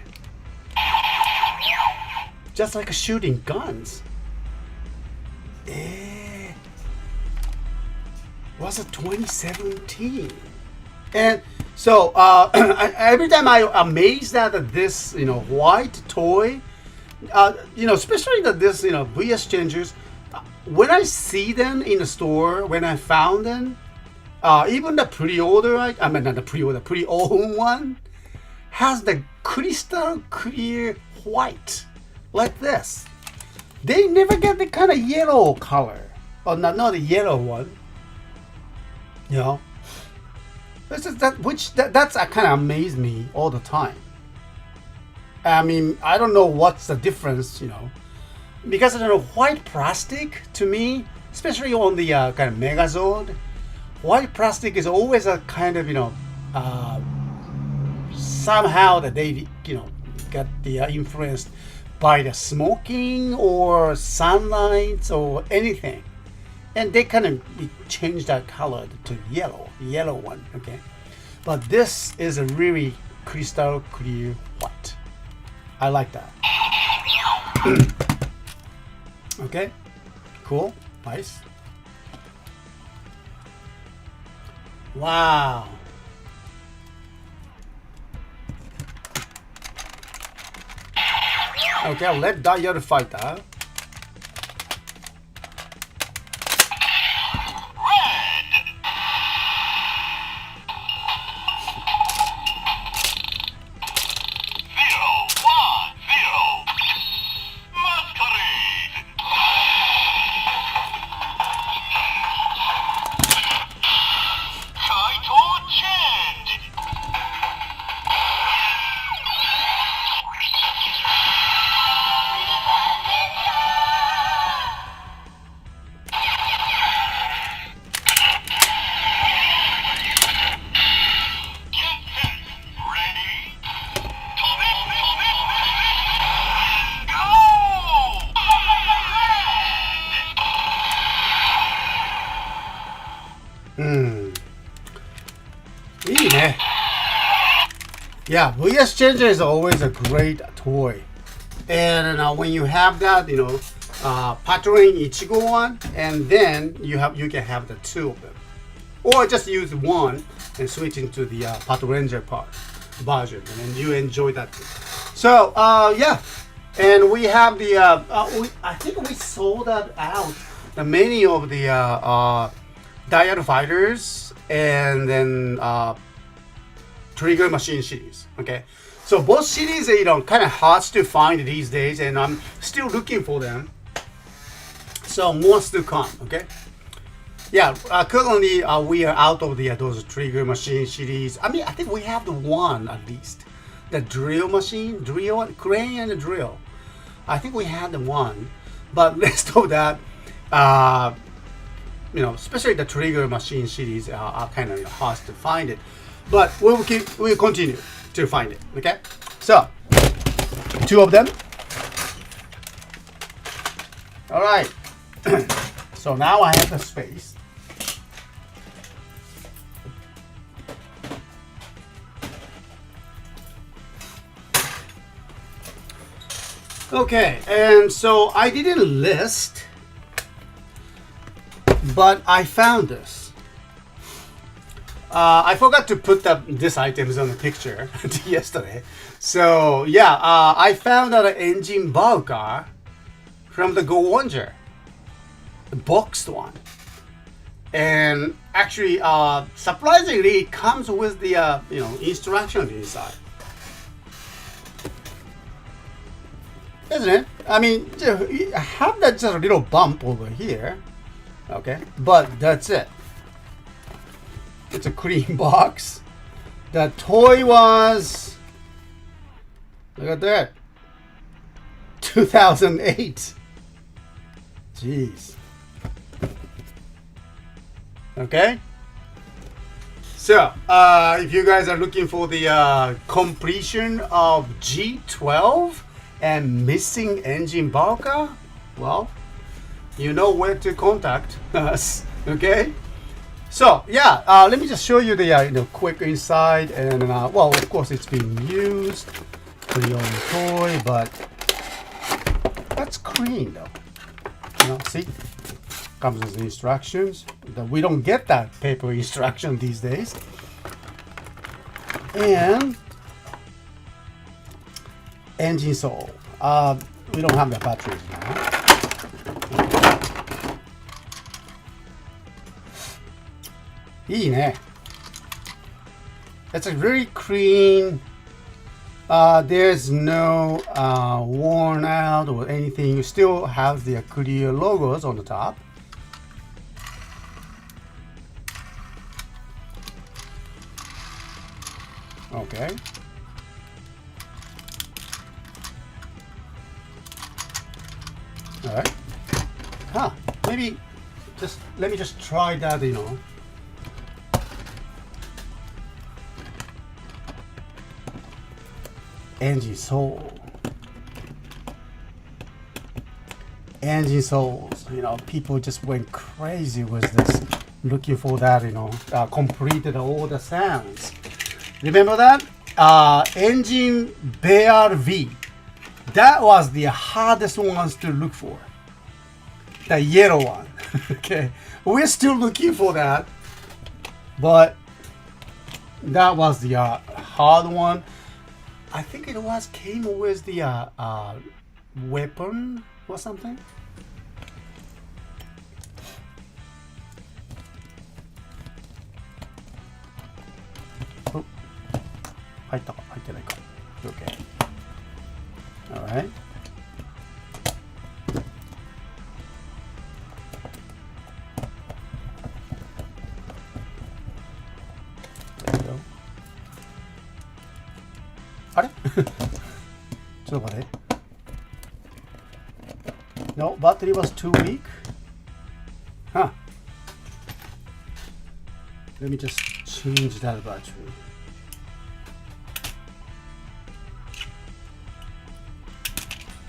Just like shooting guns. Was it 2017? And so every time I'm amazed at this, white toy, especially this, VS changers, when I see them in the store, when I found them, even the pre-order, I mean not the pre-order, pre-owned one, has the crystal clear white, like this. They never get the kind of yellow color, or not the yellow one. This is that's kind of amazed me all the time. I mean, I don't know what's the difference, because white plastic to me, especially on the kind of Megazord, white plastic is always a kind of somehow that they get the influenced by the smoking or sunlight or anything. And they kind of change that color to yellow one, okay? But this is a really crystal clear white. I like that. Okay, cool, nice. Wow. Okay, let Dyer fight that. Yeah, VS Changer is always a great toy. And when you have that, Patrolling Ichigo one, and then you can have the two of them. Or just use one and switch into the Patroranger version, and then you enjoy that too. So, yeah. And we have the, I think we sold that out, the many of the Dial Fighters, and then Trigger Machine series. Okay, so both series are kind of hard to find these days, and I'm still looking for them. So more to come. Okay, yeah. Currently, we are out of those Trigger Machine series. I mean, I think we have the one at least, the drill machine, crane, and the drill. I think we had the one, but rest of that, especially the Trigger Machine series are kind of hard to find it. But we'll continue to find it. Okay, so two of them. All right. So now I have the space. Okay, and so I didn't list, but I found this. I forgot to put these items on the picture yesterday. So yeah, I found out an engine car from the Goranger, the boxed one, and actually, surprisingly, it comes with the instructions inside. Isn't it? I mean, I have that just a little bump over here. Okay, but that's it. It's a clean box. The toy was, look at that, 2008. Jeez. Okay. So, if you guys are looking for the completion of G12 and missing engine bulker, well, you know where to contact us. Okay. So yeah, let me just show you the quick inside, and well, of course it's being used, pre-owned toy, but that's clean though. See, comes with instructions. We don't get that paper instruction these days, and engine soul. We don't have the batteries now. It's a very clean. There's no worn out or anything. You still have the clear logos on the top. Okay. All right. Maybe let me just try that, engine soul. Engine souls. People just went crazy with this, looking for that, completed all the sounds. Remember that? Engine Bear V. That was the hardest ones to look for. The yellow one. Okay. We're still looking for that. But that was the hard one. I think it came with the weapon or something. Oh, 入ったか入ってないか。Okay. All right. There you go. あれちょっと待って。No, battery was too weak. Huh. Let me just change that battery.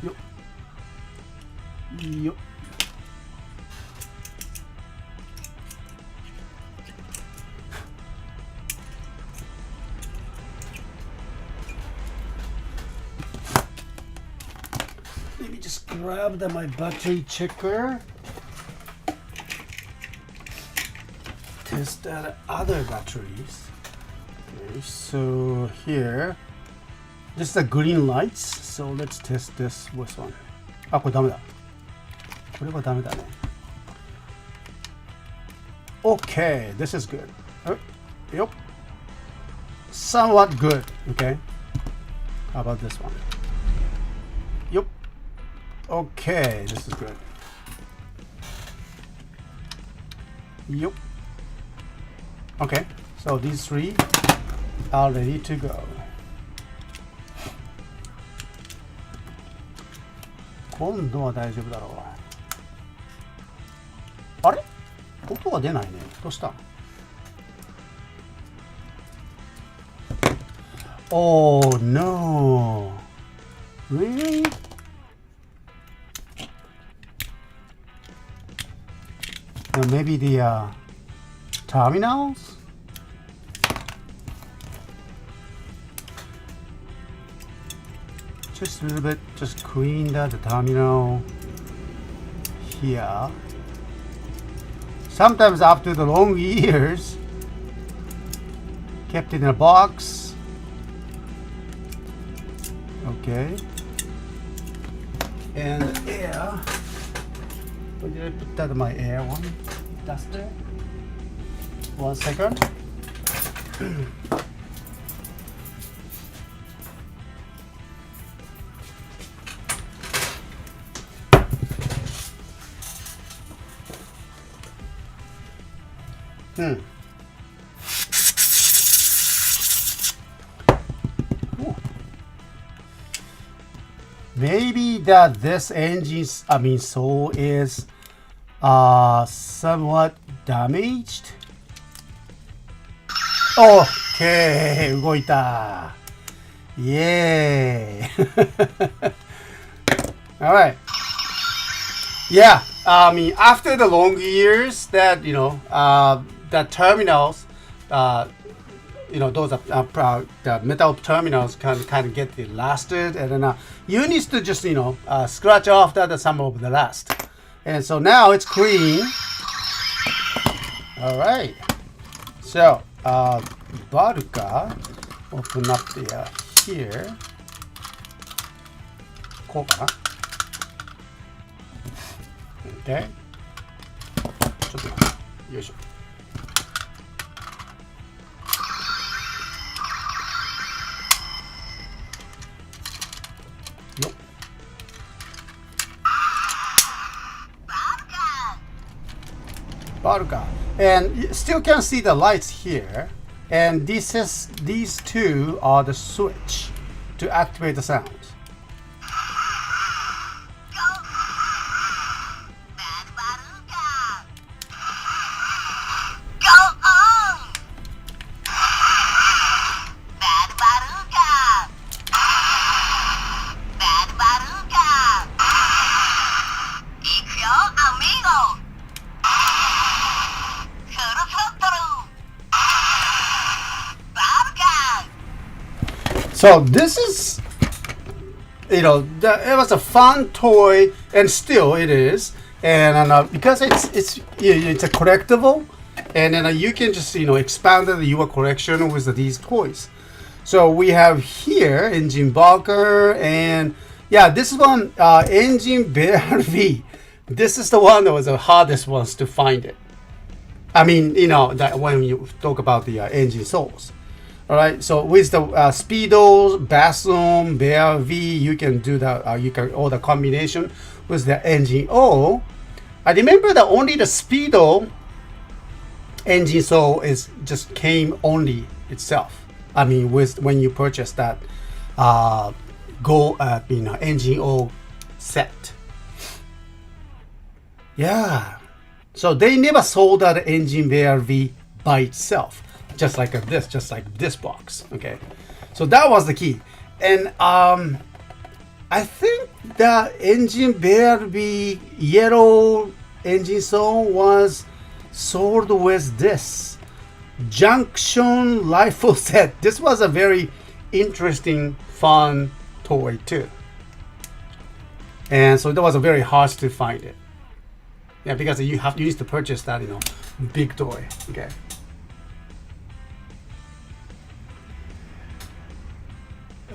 Yo. Yo. Let me just grab my battery checker. Test that other batteries. Okay, so here, this is the green lights. So let's test this with one. あ、これダメだ。これはダメだね。Okay, this is good. Yep. Somewhat good. Okay. How about this one? Yep. Okay, this is good. Yep. Okay, so these three are ready to go. 今度は大丈夫だろう。あれ？音が出ないね。どうした？ Oh no. Really? Maybe the terminals? Just a little bit, just clean the terminal here. Sometimes after the long years, kept it in a box. Okay. And air. Where did I put that in my air one? Duster. 1 second. Ooh. Maybe that this engine's, soul is somewhat damaged. OK 動いた。Yay. All right. Yeah, I mean, after the long years that the terminals, those the metal terminals kind of get lasted, and then you need to just scratch off some of the rust, and so now it's clean. All right. So, Baruka, open up the here. こうかな。Okay. ちょっと待って。よいしょ。よっ。Baruka. And you still can see the lights here. And these two are the switch to activate the sounds. So this is, it was a fun toy, and still it is, and because it's a collectible, and then you can just expand your collection with these toys. So we have here Engine Barker, and yeah, this one Engine Bear V. This is the one that was the hardest ones to find it. I mean, that when you talk about the engine souls. All right, so with the Speedos, Bassum, Bear V, you can do all the combination with the engine O. I remember that only the Speedo engine soul just came only itself. I mean, when you purchase that engine O set. Yeah, so they never sold that engine Bear V by itself. Just like this box. Okay, so that was the key, and I think the engine Bear V yellow engine soul was sold with this junction rifle set. This was a very interesting, fun toy too, and so that was very hard to find it. Yeah, because you need to purchase that big toy. Okay.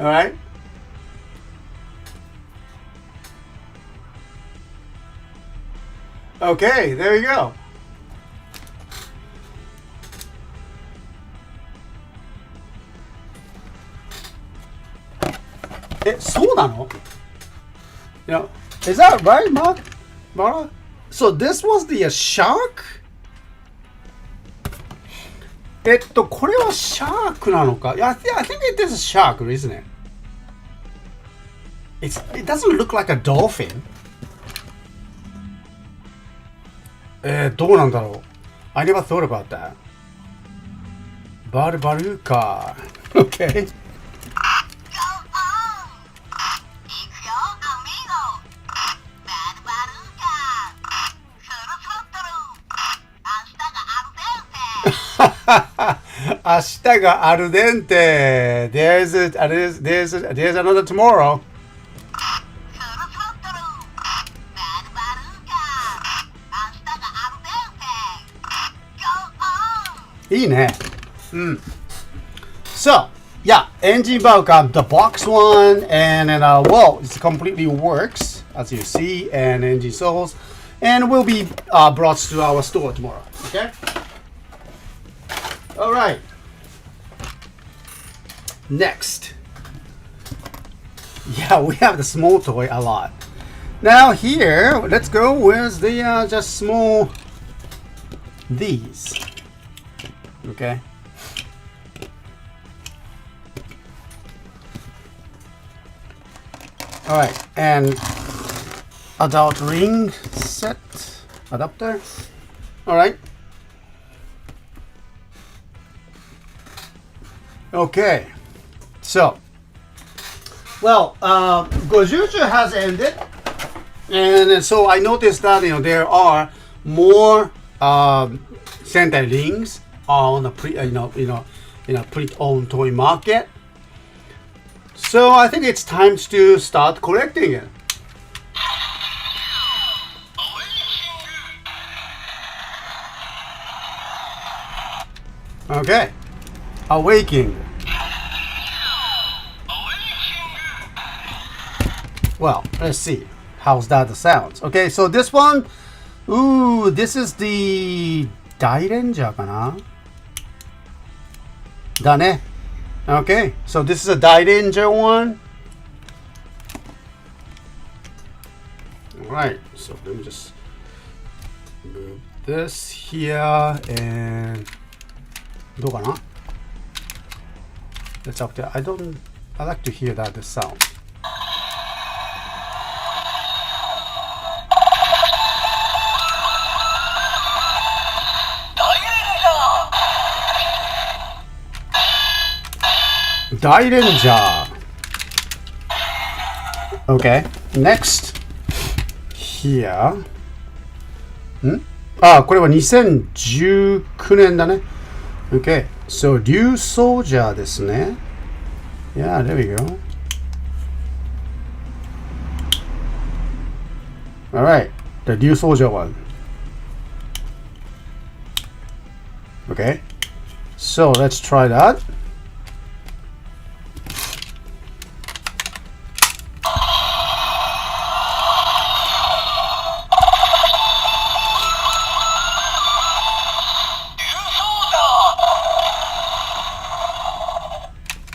All right. Okay, there you go. Is that right, Mark? Mara? So this was the shark? これはシャークなのか? I think it is a shark, isn't it? It doesn't look like a dolphin. どうなんだろう? I never thought about that. Baruka. Okay. Ashita al dente. There's another tomorrow. So, yeah, engine bulk, the box one, and then well, it completely works as you see, and engine souls, and will be brought to our store tomorrow. Okay. All right. Next. Yeah, we have the small toy a lot. Now here, let's go with the just small these. Okay. All right, and adult ring set adapter. All right. Okay, so well, Gojuju has ended, and so I noticed that there are more Sentai rings on the pre-owned toy market. So I think it's time to start collecting it. Okay, Awakening. Well, let's see. How's that sounds? Okay, so this one, ooh, this is the Goranger かな? だね. Okay, so this is a Goranger one. Alright, so let me just move this here and どうかな? It's up there. I like to hear that the sound. Goranger. Okay, next here. これは2019年だね. Okay, so 竜奏者ですね. Yeah, there we go. Alright, the 竜奏者 one. Okay, so let's try that.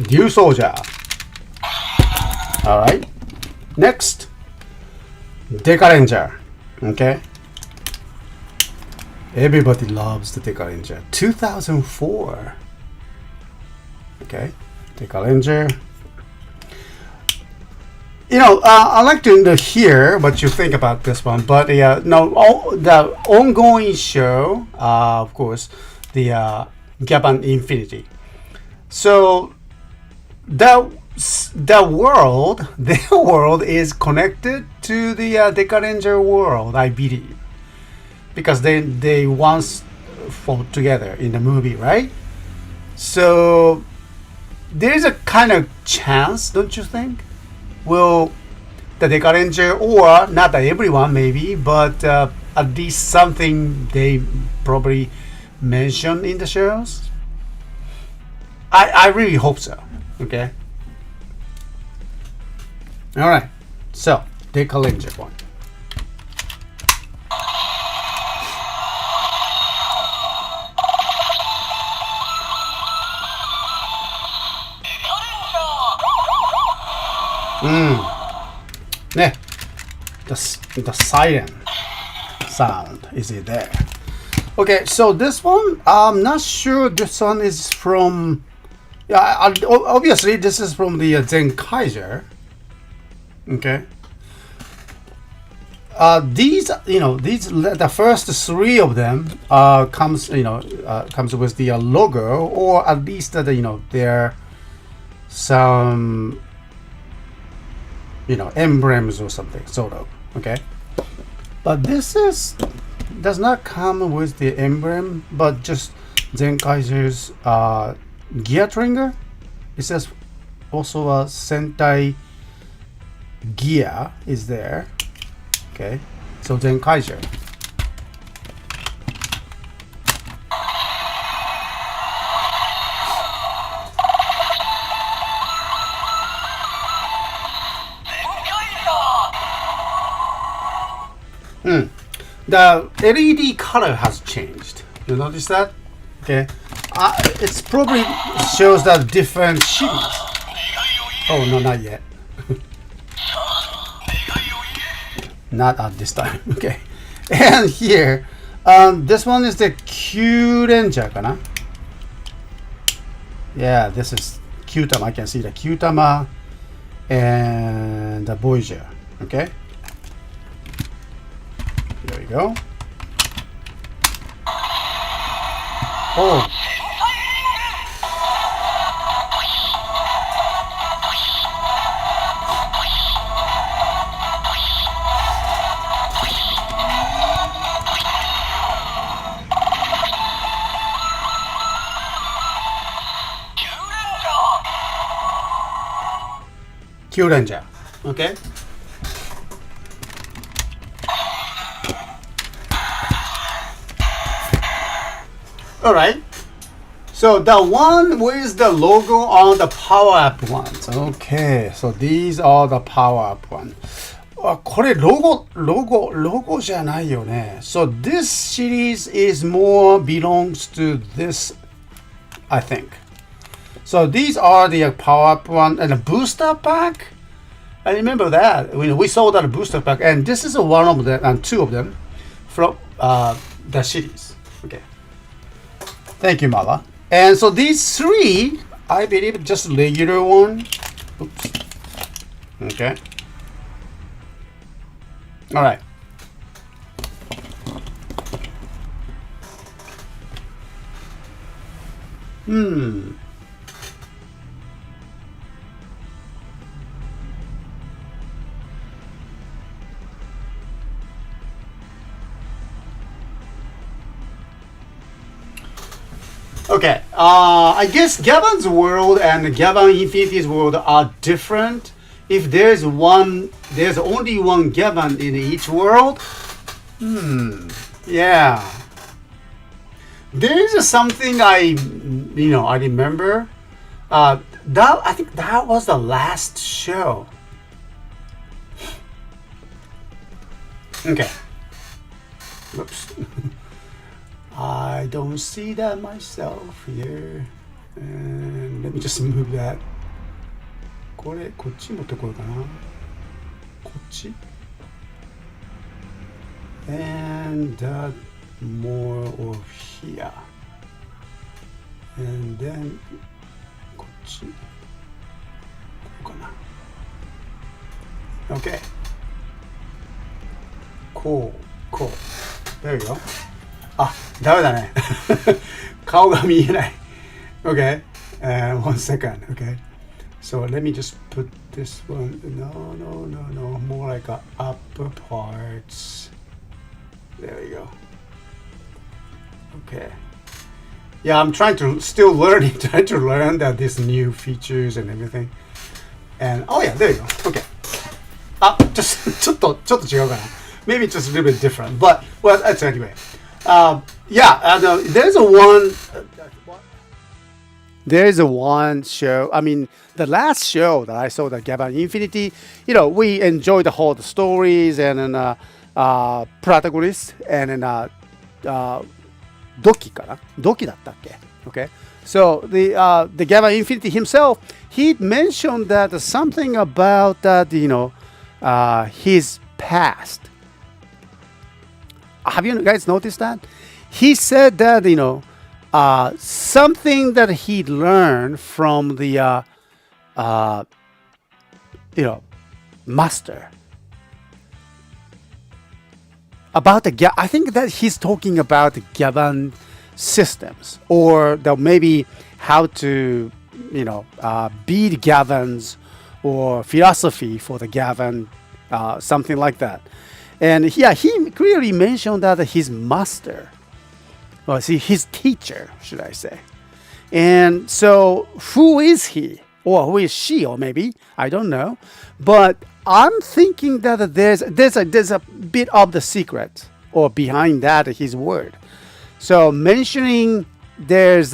New soldier. All right. Next, Goranger. Okay. Everybody loves the Goranger. 2004. Okay. Goranger. I like to hear what you think about this one, but the ongoing show, of course, the Japan Infinity. So their world is connected to the Goranger world, I believe, because they once fought together in the movie, right? So there's a kind of chance, don't you think? Will the Goranger, or not everyone maybe, but at least something they probably mention in the shows? I really hope so. Okay. All right. So Goranger one. Yeah. The siren sound is it there? Okay. So this one, I'm not sure. This one is from. Yeah, obviously this is from the Zenkaiser. Okay. These, the first three of them comes with the logo, or at least there some emblems or something sort of. Okay. But this does not come with the emblem, but just Zenkaiser's gear trigger. It says also a Sentai gear is there. Okay, so Zenkaiser. The LED color has changed. You notice that? Okay. It's probably shows that different series. Oh no, not yet. Not at this time. Okay. And here, this one is the Goranger, kana? Yeah, this is Q-Tama. I can see the Q-Tama and the Voyager. Okay. There we go. Oh. Goranger. Okay. All right. So the one with the logo on the power up ones. Okay. So these are the power up one. これロゴじゃないよね。So this series is more belongs to this, I think. So these are the power up one and a booster pack. I remember that we saw that booster pack, and this is one of them and two of them from the series. Okay. Thank you, Mala. And so these three, I believe, just regular one. Oops. Okay. All right. Okay, I guess Gavan's world and Gavan Infinity's world are different. If there's only one Gavan in each world. Yeah. There is something I remember. I think that was the last show. Okay. Whoops. I don't see that myself here. And let me just move that. こっち持ってこようかな。こっち and more of here. And then こっちこうかな。Okay. こう。There you go. あ、ダメだね。顔が見えない。Okay. One second. Okay. So let me just put this one. No. More like a upper parts. There you go. Okay. Yeah, I'm trying to learn that these new features and everything. And oh yeah, there you go. Okay. ちょっと違うかな。Maybe just a little bit different, but well, that's anyway. There's a one show. I mean, the last show that I saw, the Gavan Infinity. We enjoyed the whole stories and protagonists and Doki かな Doki だったっけ Okay. So the Gavan Infinity himself, he mentioned that something about that his past. Have you guys noticed that? He said that, something that he learned from the, master. About I think that he's talking about the Gavan systems, or maybe how to, beat Gavans, or philosophy for the Gavan, something like that. And yeah, he clearly mentioned that his master, his teacher, should I say. And so who is he? Or who is she? Or maybe, I don't know. But I'm thinking that there's a bit of the secret, or behind that, his word. So mentioning there's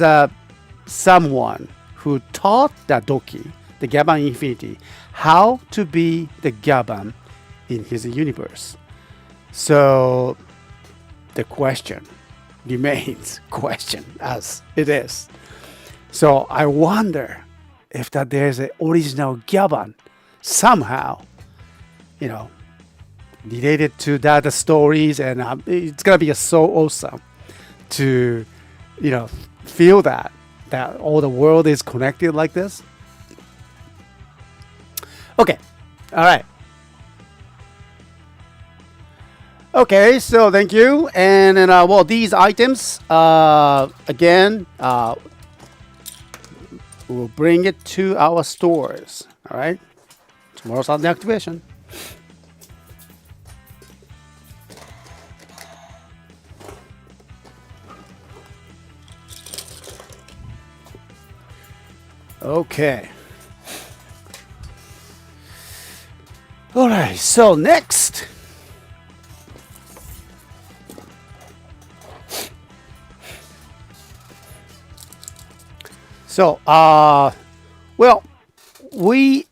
someone who taught the Doki, the Gavan Infinity, how to be the Gavan in his universe. So the question remains question as it is. So I wonder if that there's an original Gavan somehow, related to that stories, and it's gonna be so awesome to, feel that all the world is connected like this. Okay, all right. Okay, so thank you. And then, these items, again, we'll bring it to our stores. All right, tomorrow's on the activation. Okay. All right, so next. So, well, we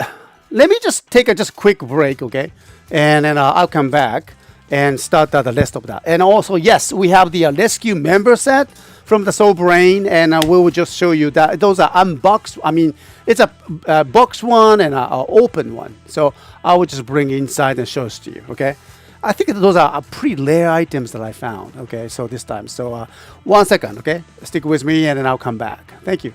let me just take a just quick break, okay, and then I'll come back and start the rest of that. And also, yes, we have the rescue member set from the Solbrain, and we will just show you that those are unboxed. I mean, it's a box one and a open one. So I will just bring inside and show it to you, okay. I think those are pretty rare items that I found, okay, so this time. So 1 second, okay, stick with me and then I'll come back. Thank you.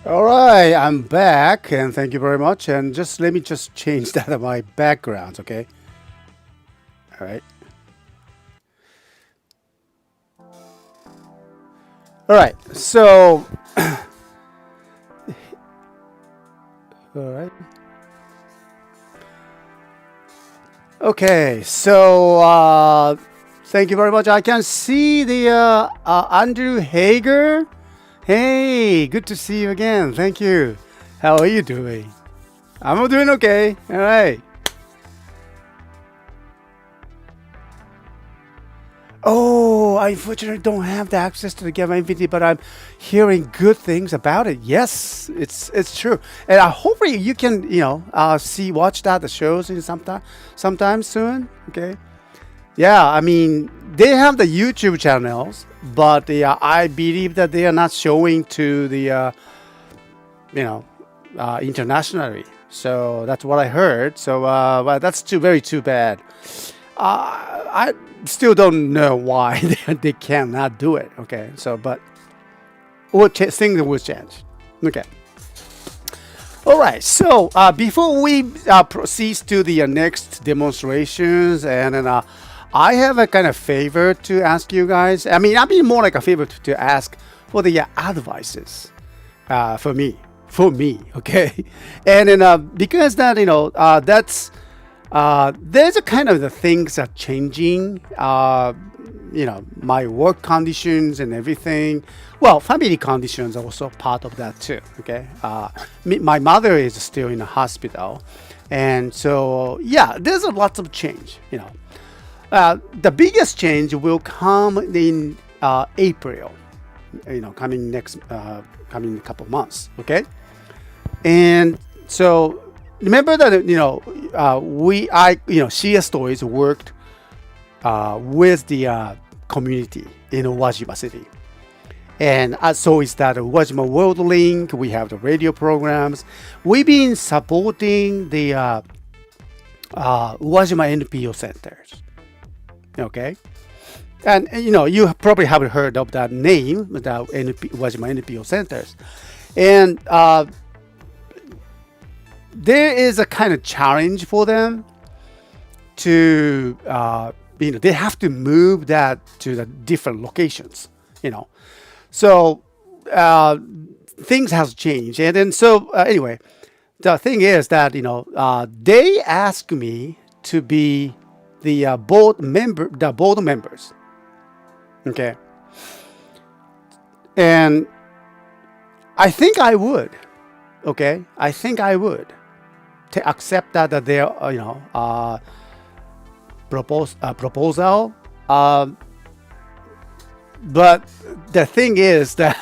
All right, I'm back, and thank you very much. And just let me just change that of my background, okay? All right. All right. So, all right. Okay. So, thank you very much. I can see the Andrew Hager. Hey, good to see you again. Thank you. How are you doing? I'm doing okay. All right. Oh, I unfortunately don't have the access to the Gamma Infinity, but I'm hearing good things about it. Yes, it's true, and hopefully you can watch the shows in sometime soon. Okay. Yeah, I mean they have the YouTube channels, but I believe that they are not showing to the internationally. So that's what I heard. So well, that's too bad. I still don't know why they cannot do it. Okay, so but things will change. Okay. All right. So before we proceed to the next demonstrations, and then I have a kind of favor to ask you guys. I mean more like a favor to ask for the advices for me. Okay, and then because that that's there's a kind of the things are changing. My work conditions and everything. Well, family conditions are also part of that too. Okay, my mother is still in the hospital, and so yeah, there's a lot of change. The biggest change will come in April. Coming coming couple months. Okay, and so remember that CSTOYS worked with the community in Wajima City. And so is that Wajima World Link. We have the radio programs. We've been supporting the Wajima NPO centers. Okay? And you probably haven't heard of that name, the Wajima NPO centers. And there is a kind of challenge for them to they have to move that to the different locations, so things has changed. And then so anyway, the thing is that they asked me to be the board members. Okay, and I think I would. Okay, I think I would to accept that their proposal. But the thing is that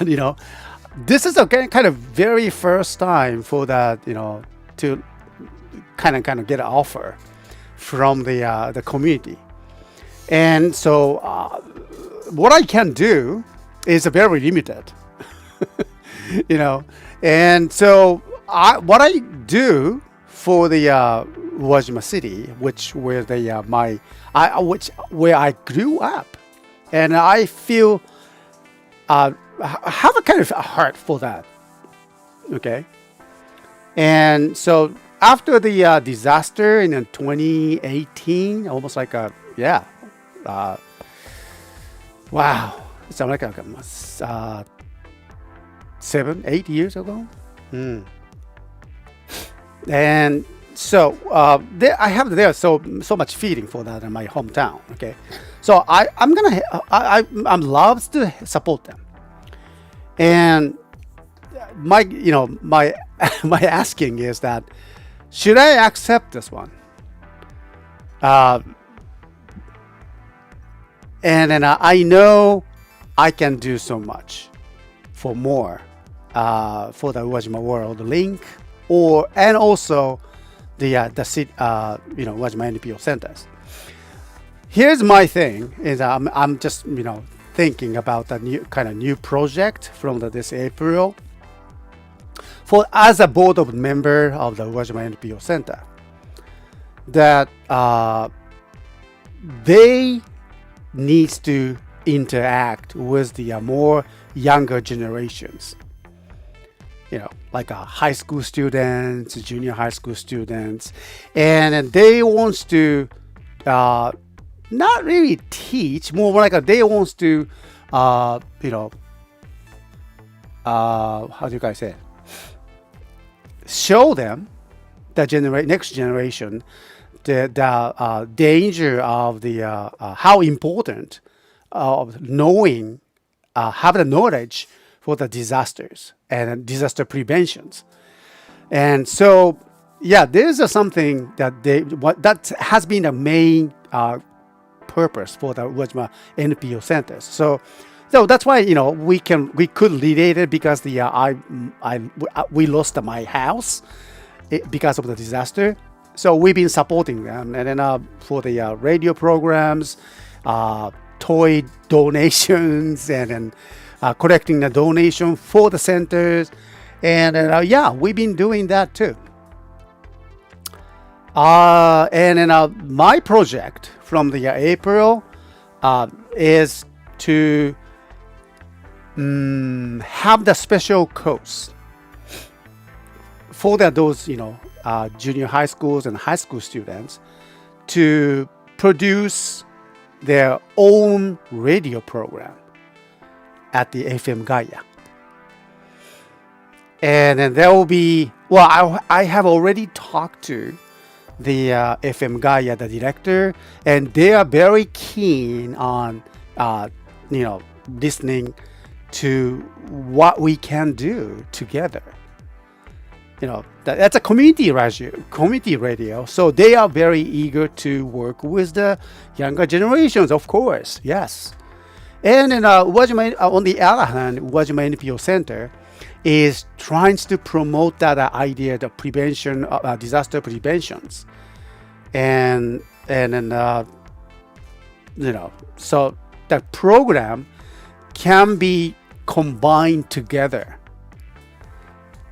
this is a kind of very first time for that to kind of get an offer from the community, and so what I can do is very limited. And so what I do for the Wajima City, which where I grew up, and I feel have a kind of a heart for that. Okay, and so after the disaster in 2018, almost like wow, it's like 7-8 years ago. And so I have so much feeling for that in my hometown. Okay, so I'm loves to support them, and my my asking is that should I accept this one? And then I know I can do so much for more for the Wajima World Link, and also the Wajima NPO centers. Here's my thing: is I'm just thinking about a new project from this April. For as a board of member of the Wajima NPO Center, that they needs to interact with the more younger generations. Like high school students, junior high school students, and they wants to not really teach, more like they wants to how do you guys say it? Show them the next generation the danger of the how important of knowing have the knowledge for the disasters and disaster preventions. And so there's something that that has been the main purpose for the Wajima NPO centers. So that's why we could relate it, because we lost my house because of the disaster. So we've been supporting them, and then for the radio programs, toy donations, and then collecting the donation for the centers, and we've been doing that too. And then my project from the April is to have the special course for those junior high schools and high school students to produce their own radio program at the FM Gaia. And then there will be, I have already talked to the FM Gaia, the director, and they are very keen on listening to what we can do together. That's a community radio. So they are very eager to work with the younger generations, of course. Yes. And then Uwajima, on the other hand, Uwajima NPO Center is trying to promote that idea, the prevention, disaster preventions, and then so the program can be combined together.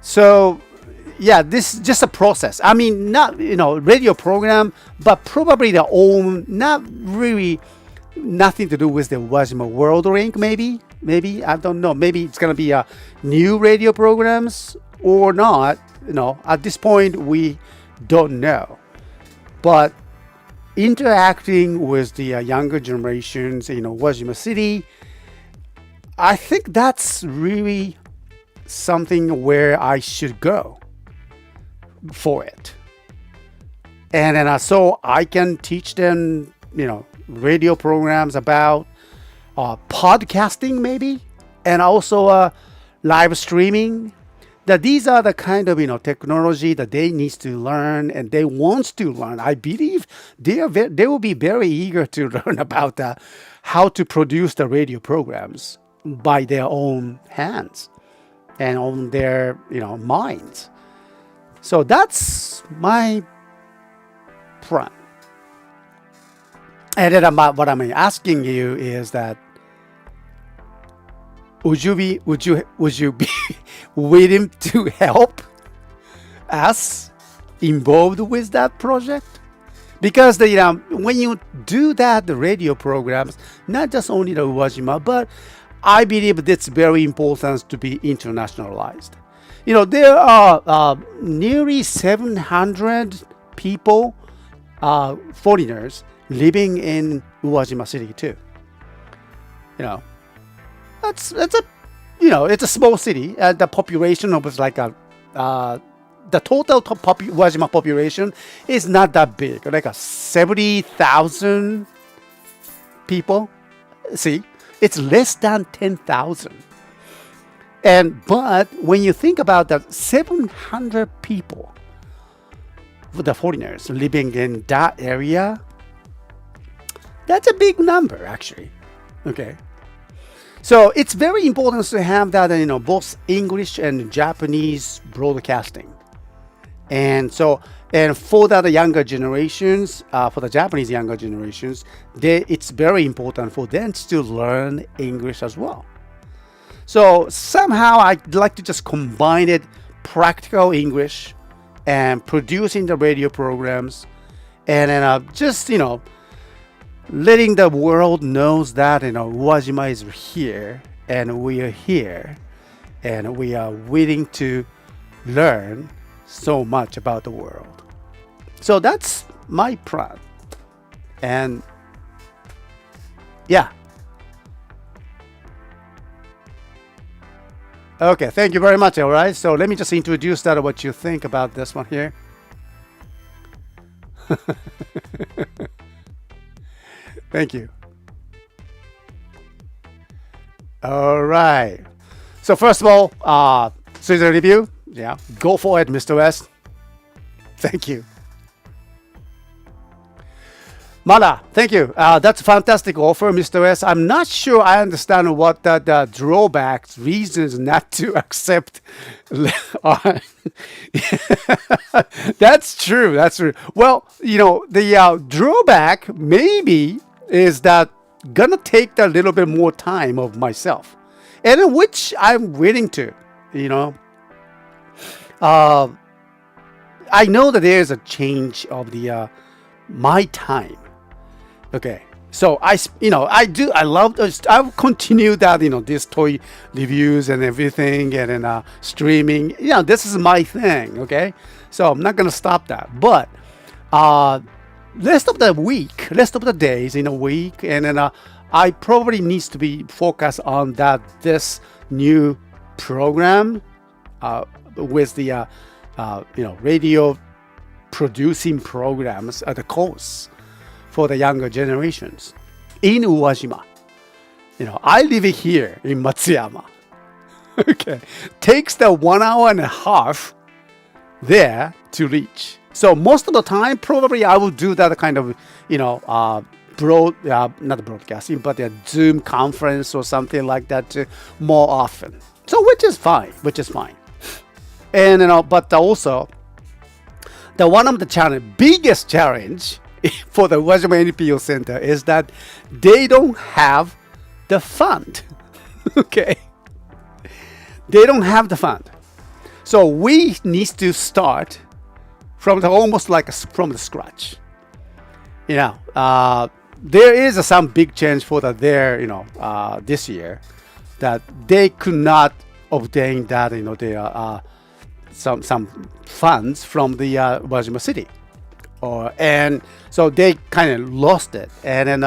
So yeah, this is just a process. I mean, not radio program, but probably their own, not really nothing to do with the Uwajima World Link. Maybe I don't know. Maybe it's gonna be a new radio programs or not. At this point we don't know. But interacting with the younger generations in Uwajima City, I think that's really something where I should go for it. And then so I can teach them, radio programs about podcasting maybe, and also live streaming. That these are the kind of technology that they need to learn and they want to learn. I believe they will be very eager to learn about how to produce the radio programs by their own hands and on their minds. So that's my plan. And then what I'm asking you is that would you be willing to help us involved with that project? Because when you do that, the radio programs, not just only the Uwajima, but I believe it's very important to be internationalized. There are nearly 700 people, foreigners, living in Uwajima City too. That's a it's a small city. The population of the total Uwajima population is not that big, like 70,000 people. See, it's less than 10,000. But when you think about that, 700 people, the foreigners living in that area, that's a big number actually. Okay. So it's very important to have that, both English and Japanese broadcasting. And for the younger generations, for the Japanese younger generations, it's very important for them to learn English as well. So somehow I'd like to just combine it, practical English and producing the radio programs, and then just, letting the world knows that Uwajima is here and we are here and we are willing to learn so much about the world. So that's my plan. And yeah. Okay, thank you very much. All right, so let me just introduce what you think about this one here. Thank you. All right. So first of all, season review. Yeah, go for it, Mr. West. Thank you. Mala, thank you. That's a fantastic offer, Mr. West. I'm not sure I understand what the drawbacks, reasons not to accept. That's true. That's true. Well, the drawback maybe is that gonna take a little bit more time of myself, and in which I'm willing to. I know that there's a change of the my time. Okay, so I I'll continue that, this toy reviews and everything, and then streaming. This is my thing. Okay, so I'm not gonna stop that. But rest of the days in a week, and then I probably needs to be focused on this new program with the radio producing programs at the course for the younger generations in Uwajima. I live here in Matsuyama. Okay, takes the 1 hour and a half there to reach. So most of the time, probably I will do that kind of, not broadcasting, but a Zoom conference or something like that more often. So which is fine. And but also, the one of the biggest challenge for the Uwajima NPO Center is that they don't have the fund. Okay, they don't have the fund. So we need to start from almost like from the scratch. There is some big change for this year that they could not obtain that some funds from the Uwajima City, and so they kind of lost it, and then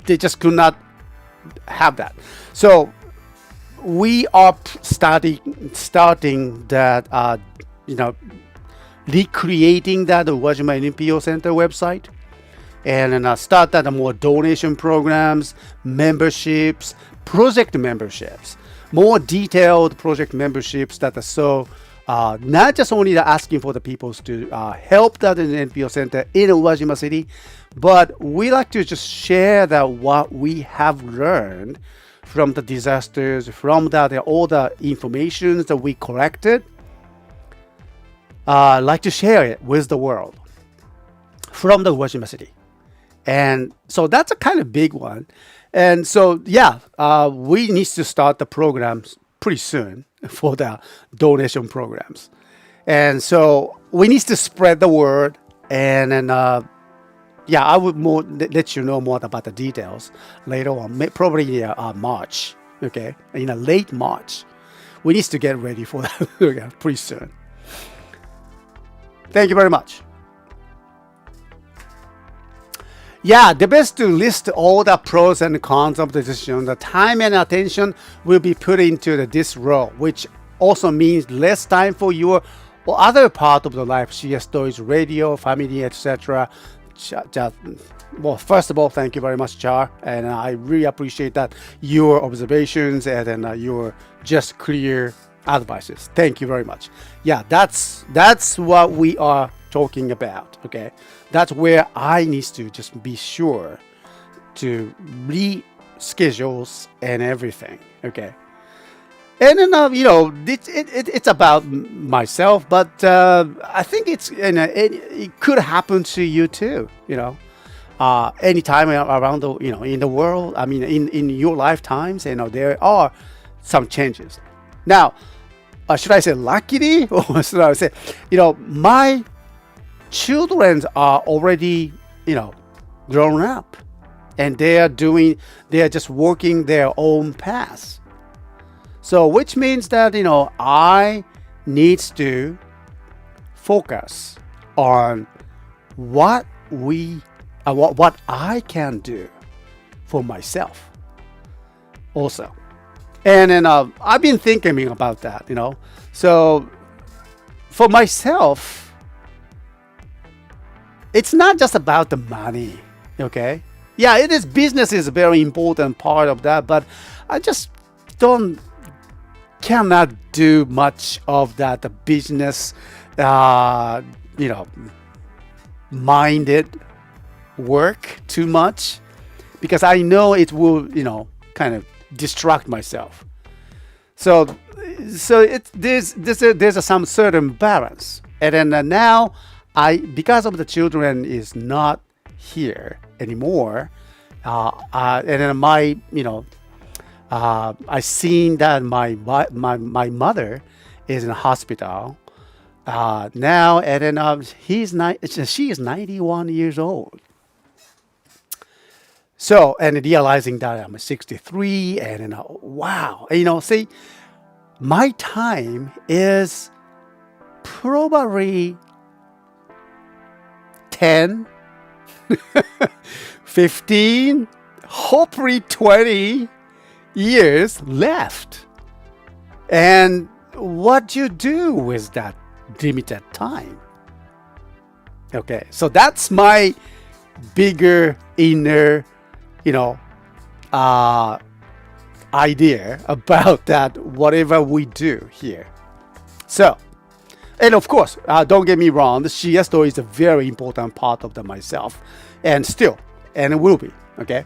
they just could not have that. So we are starting that recreating that Uwajima NPO Center website, and then start that more donation programs, memberships, project memberships, more detailed project memberships that are so not just only asking for the people to help that in the NPO Center in Uwajima City, but we like to just share that what we have learned from the disasters, from all the information that we collected. Like to share it with the world from the Uwajima City. And so that's a kind of big one. And so, we need to start the programs pretty soon for the donation programs. And so we need to spread the word. And then, I would let you know more about the details later on, probably March, okay? In late March. We need to get ready for that pretty soon. Thank you very much. The best to list all the pros and cons of the decision. The time and attention will be put into this role, which also means less time for your or other part of the life, CSTOYS radio, family, etc. Well, first of all, thank you very much, Char, and I really appreciate that your observations and your just clear advices. Thank you very much. That's what we are talking about. Okay, that's where I need to just be sure to reschedules and everything. Okay, and then it's about myself, but I think it could happen to you too. Anytime around the in the world. I mean, in your lifetimes, there are some changes. Now, should I say luckily, or should I say, my children are already, grown up, and they are just working their own paths. So, which means that, I need to focus on what I can do for myself also. And then I've been thinking about that, So for myself, it's not just about the money, okay? It is. Business is a very important part of that, but I just cannot do much of that the business, minded work too much, because I know it will, kind of distract myself. So there's some certain balance, and then now because of the children is not here anymore, and then I seen that my mother is in a hospital now, and then she is 91 years old. So, and realizing that I'm 63, and wow, see, my time is probably 10, 15, hopefully 20 years left. And what you do with that limited time? Okay, so that's my bigger inner, you know, uh, idea about that, whatever we do here. So, and of course, don't get me wrong, the CS is a very important part of the myself, and still, and it will be, okay?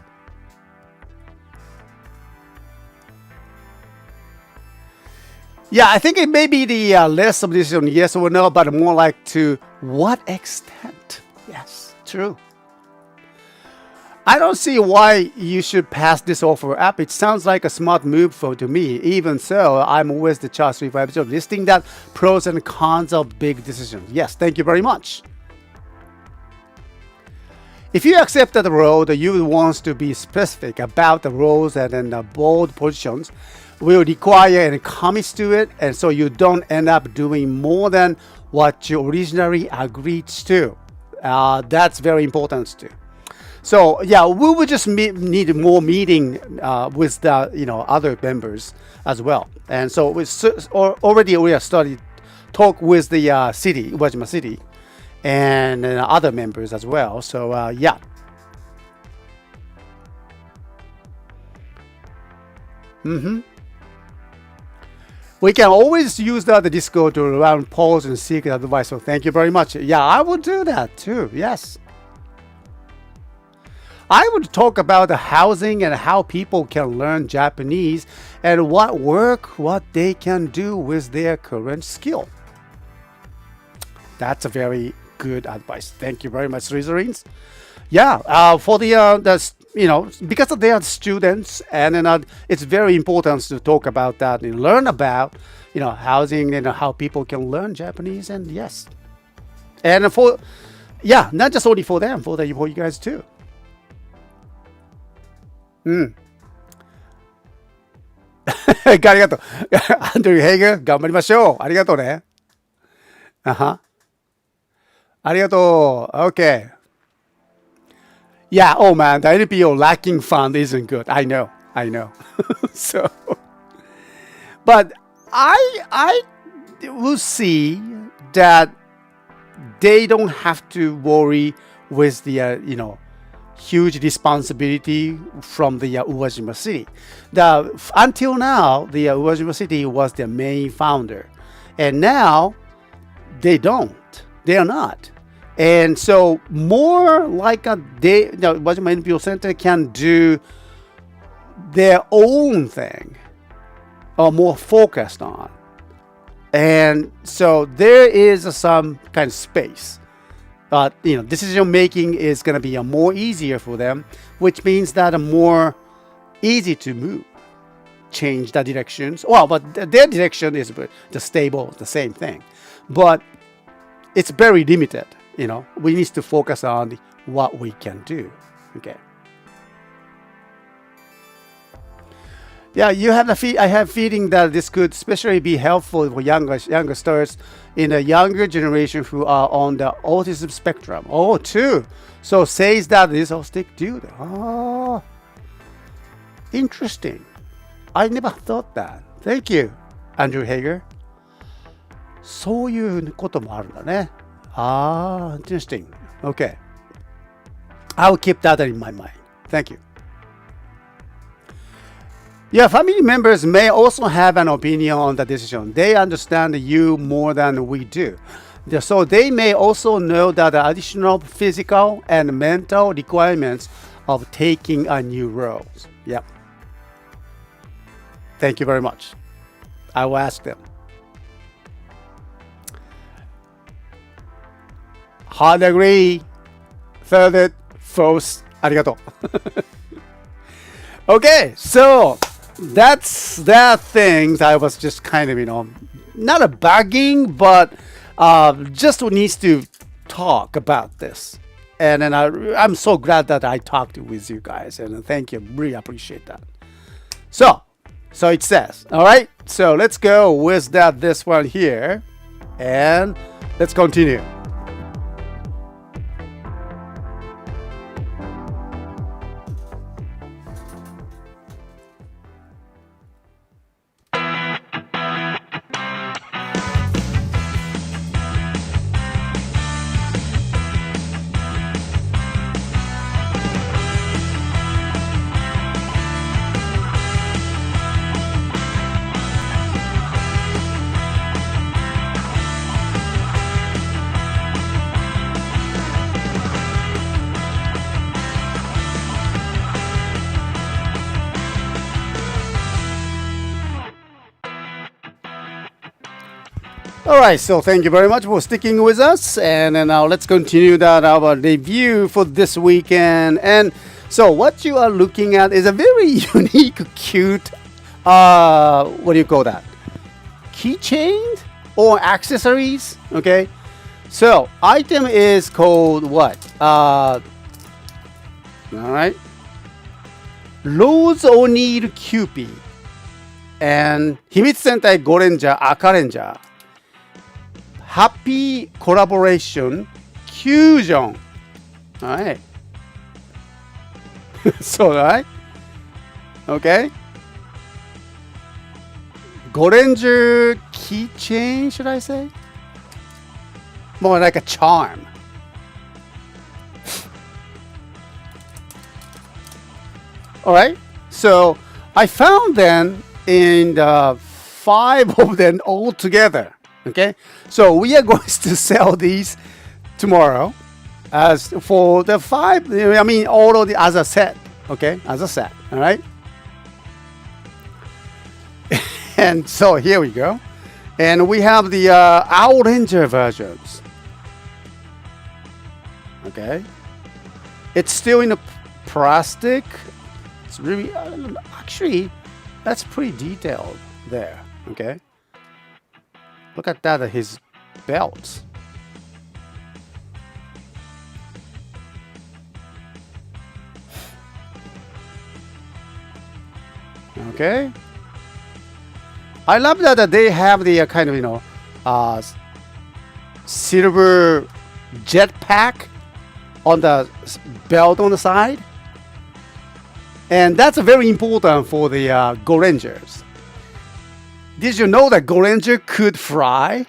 Yeah, I think it may be the less of this on yes or no, but more like to what extent. Yes, true. I don't see why you should pass this offer up. It sounds like a smart move to me. Even so, I'm always the chart 350 listing that pros and cons of big decisions. Yes, thank you very much. If you accept the role, that you want to be specific about the roles and then the bold positions will require and commit to it, and so you don't end up doing more than what you originally agreed to. That's very important too. So yeah, we will just need more meeting with the other members as well. And so already we have started talk with the city, Uwajima City, and other members as well. So yeah. We can always use the Discord to run polls and seek advice. So thank you very much. Yeah, I will do that too. Yes. I would talk about the housing and how people can learn Japanese and what they can do with their current skill. That's a very good advice. Thank you very much, Slytherins. Yeah, for because they are students, and it's very important to talk about that and learn about housing and how people can learn Japanese. And yes, and not just only for them, for you guys too. ありがとう。アンドリュー・ヘイグ、頑張りましょう。ありがとうね。ありがとう。Okay. Yeah, oh man, the NPO lacking fund isn't good. I know. So, but I will see that they don't have to worry with the, huge responsibility from the Uwajima City. Until now, the Uwajima City was the main founder. And now, they don't. They are not. And so more like Uwajima NPO Center can do their own thing or more focused on. And so there is some kind of space. But decision making is going to be more easier for them, which means that more easy to move, change the directions. Well, but their direction is the stable, the same thing. But it's very limited. We need to focus on what we can do. Okay. Yeah, I have feeling that this could especially be helpful for youngsters in the younger generation who are on the autism spectrum. Oh, too. So says that this autistic dude. Oh, interesting. I never thought that. Thank you, Andrew Hager. そういうこともあるんだね。Interesting. Okay. I'll keep that in my mind. Thank you. Yeah, family members may also have an opinion on the decision. They understand you more than we do. So they may also know that the additional physical and mental requirements of taking a new role. Yep. Thank you very much. I will ask them. Hard agree. Third, fourth. ありがとう。Okay, so that's that things I was just kind of, not a bugging, but just needs to talk about this. And then I'm so glad that I talked with you guys, and thank you. Really appreciate that. So it says, all right. So let's go with this one here, and let's continue. All right, so thank you very much for sticking with us, and now let's continue that our review for this weekend. And so, what you are looking at is a very unique, cute, what do you call that? Keychain or accessories? Okay, so item is called what? All right, Rose O'Neil Kewpie and 秘密戦隊ゴレンジャー赤レンジャー Happy Collaboration Fusion. Alright. So, right? Okay. Goranger keychain, should I say? More like a charm. Alright. So, I found them in the 5 of them all together. Okay, so we are going to sell these tomorrow as for the 5. I mean, all of the as a set. Okay, as a set. All right. And so here we go, and we have the Goranger versions. Okay, it's still in a plastic. It's really actually that's pretty detailed there. Okay. Look at that, his belts. Okay. I love that they have the kind of, silver jetpack on the belt on the side. And that's very important for the Gorangers. Did you know that Goranger could fly?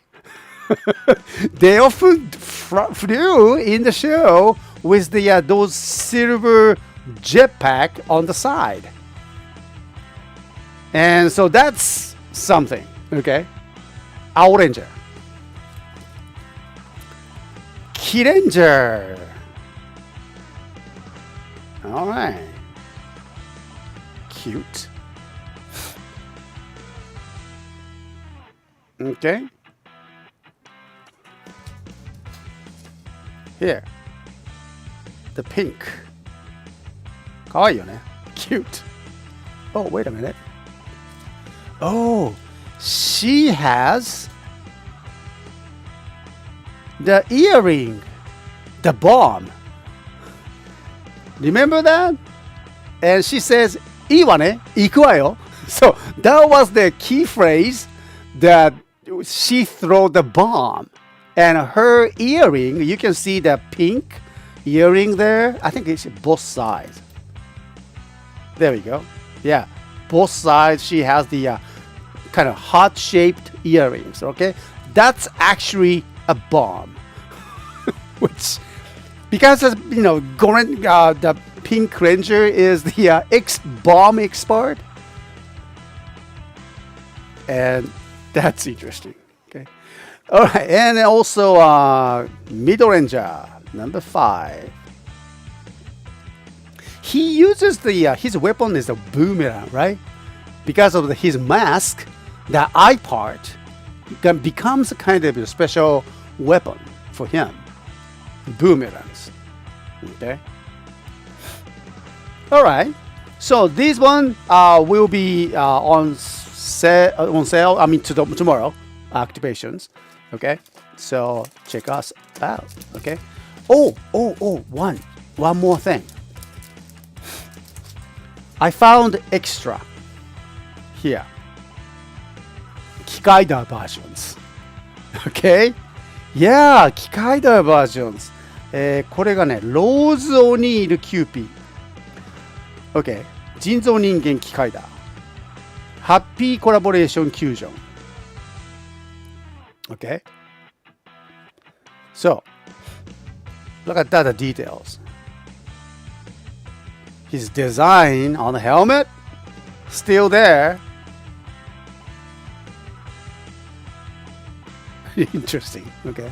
They often flew in the show with the those silver jetpack on the side, and so that's something. Okay, Goranger, Goranger. All right, cute. Okay. Here. The pink. かわいいよね. Cute. Oh, wait a minute. Oh, she has the earring. The bomb. Remember that? And she says, いいわね. 行くわよ. So that was the key phrase that she threw the bomb, and her earring, you can see the pink earring there. I think it's both sides. There we go. Yeah, both sides she has the kind of heart-shaped earrings. Okay, that's actually a bomb. Which, because the Pink Ranger is the bomb expert, and that's interesting. Okay. All right. And also Middle Ranger, number 5. He uses the his weapon is a boomerang, right? Because of his mask, the eye part becomes a kind of a special weapon for him. Boomerangs. Okay. All right. So this one will be on sale. I mean, tomorrow activations. Okay. So check us out. Okay. Oh, one more thing. I found extra here. 機械だ versions. Okay? Yeah, 機械だ versions. これがね、ローズ・オニール・キューピー。Okay. 人造人間機械だ。ハッピーコラボレーション・キュージョン。Okay? So, look at that, the details. His design on the helmet, still there. Interesting. Okay.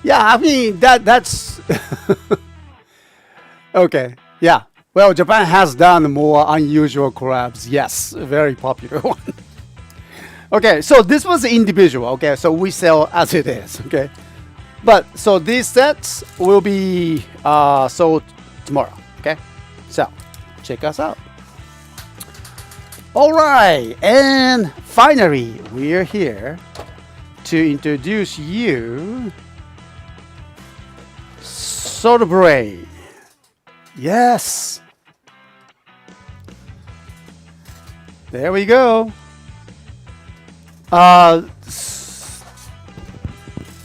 Yeah, I mean that's Okay. Yeah. Well, Japan has done more unusual collabs. Yes, very popular one. Okay, so this was individual. Okay, so we sell as it is. Okay, but so these sets will be sold tomorrow. Okay, so check us out. All right, and finally we're here to introduce you Solbrain. Yes. There we go.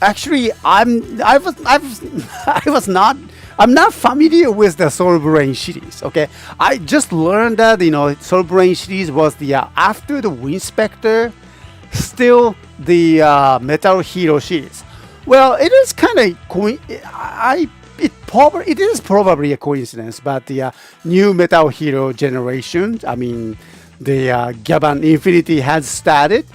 Actually, I'm not familiar with the Solbrain series. Okay, I just learned that Solbrain series was the after the Winspector, still the Metal Hero series. Well, it is kind of it is probably a coincidence, but the new Metal Hero generation, I mean, the Gaban Infinity has started,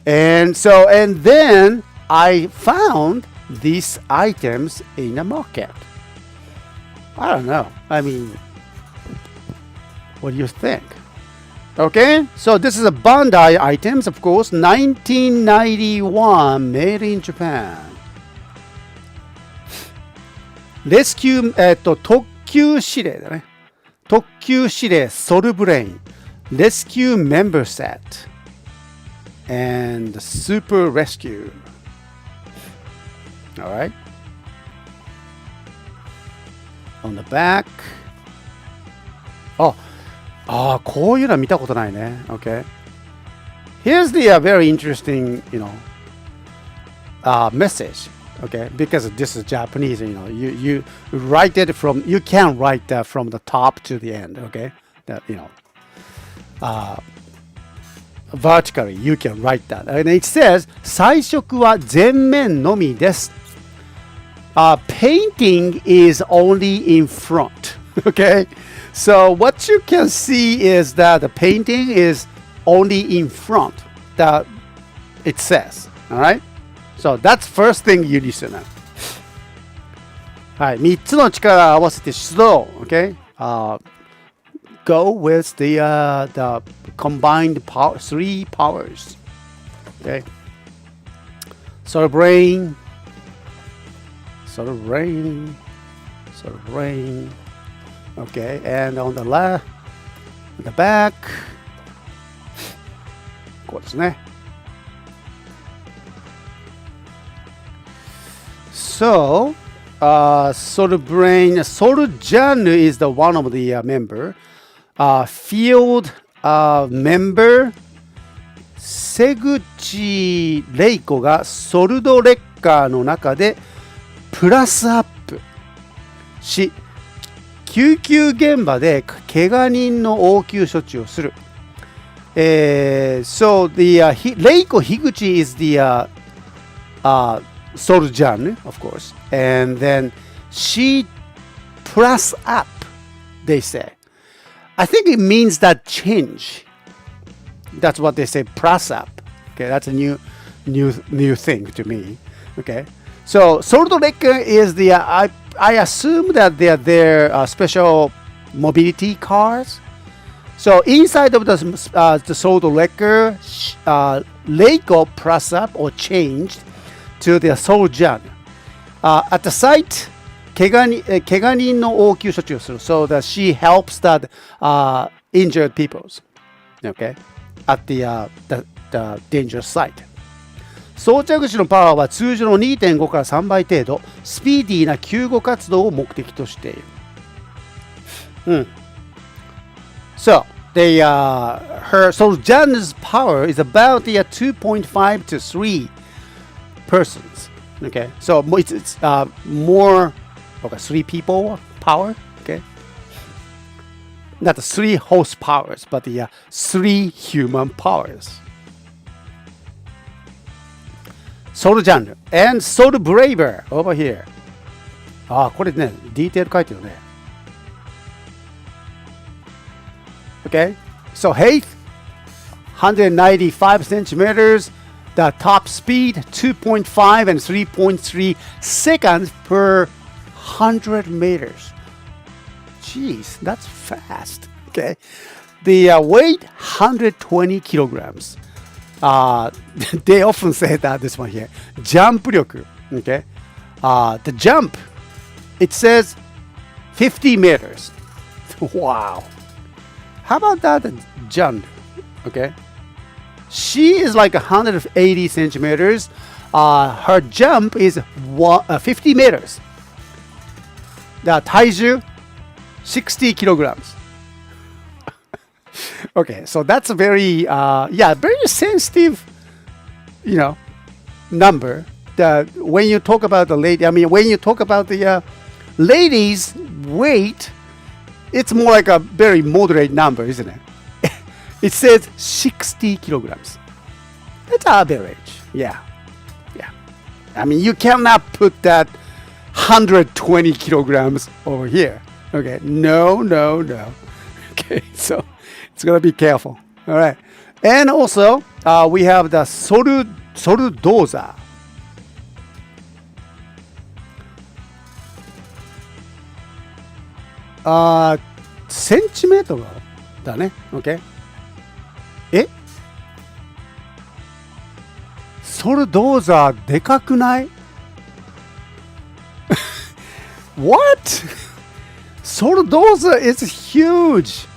and then I found these items in the market. I don't know. I mean, what do you think? Okay, so this is a Bandai items, of course, 1991, made in Japan. レスキュー、特急指令だね。特急指令ソルブレイン。レスキューメンバーセット。and Super Rescue. Alright. On the back. こういうのは見たことないね。Okay. Here's the very interesting, message. Okay, because this is Japanese, you write it from, you can write that from the top to the end. Okay, that vertically you can write that, and it says 彩色は全面のみです。Painting is only in front. Okay, so what you can see is that the painting is only in front. That it says. All right. So that's first thing you need to know. はい、3つの力を合わせて出動。Okay? Go with the combined power, 3 powers. Okay? Solbrain. Okay, and on the left, the back. こうですね。So, Solbrain, Soljan is the one of the member. Field member 瀬口玲子がソルドレッカーの中でプラスアップし、救急現場で怪我人の応急処置をする。So the Reiko Higuchi is the Soljan, of course, and then she plus up, they say. I think it means that change. That's what they say, plus up. Okay, that's a new thing to me. Okay, so Soldraker is the I assume that they are their special mobility cars. So inside of the Soldraker, Reiko plus up or changed to the Soljan. At the site, 怪我人の応急処置をする so that she helps the injured people. Okay? At the dangerous site. 装着口のパワーは通常の 2.5 から3倍程度、スピーディーな救護活動を目的としている。So, Soljan's power is about 2.5 to 3 persons. Okay, so it's more 3 people power. Okay, not 3 horse powers, but the 3 human powers. Soljan and Solbraver over here. これね、ディテール書いてるね。Okay, so height 195 centimeters. The top speed 2.5 and 3.3 seconds per 100 meters. Jeez, that's fast. Okay. The weight 120 kilograms. They often say that this one here. ジャンプ力. Okay. The jump, it says 50 meters. Wow. How about that jump? Okay. She is like 180 centimeters. Her jump is 50 meters. The 体重 60 kilograms. Okay, so that's a very very sensitive, number. When you talk about the lady, when you talk about the lady's weight, it's more like a very moderate number, isn't it? It says 60 kilograms. That's average. Yeah. You cannot put that 120 kilograms over here. Okay, no. Okay, so it's gonna be careful. All right, and also we have the soldoza. Centimeter だね。Okay. ソルドーザでかくない？ What? Soldoza is huge.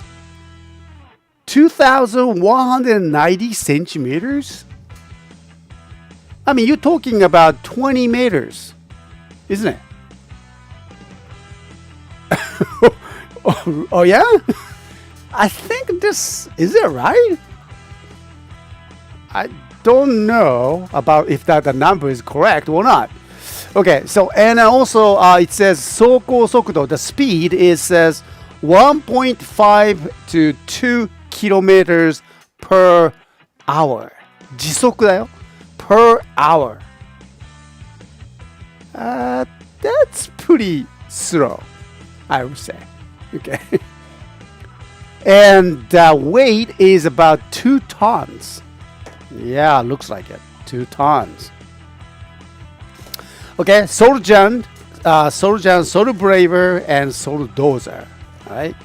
2,190 centimeters? You're talking about 20 meters, isn't it? Oh, yeah? I think this, is it right? I don't know about if that the number is correct or not. Okay, so and also it says 走行速度, the speed is says 1.5 to 2 kilometers per hour. 時速だよ. Per hour. That's pretty slow, I would say. Okay. And the weight is about 2 tons. Yeah, looks like it. 2 tons. Okay, Soljan, Solbraver, and Soldozer. Alright.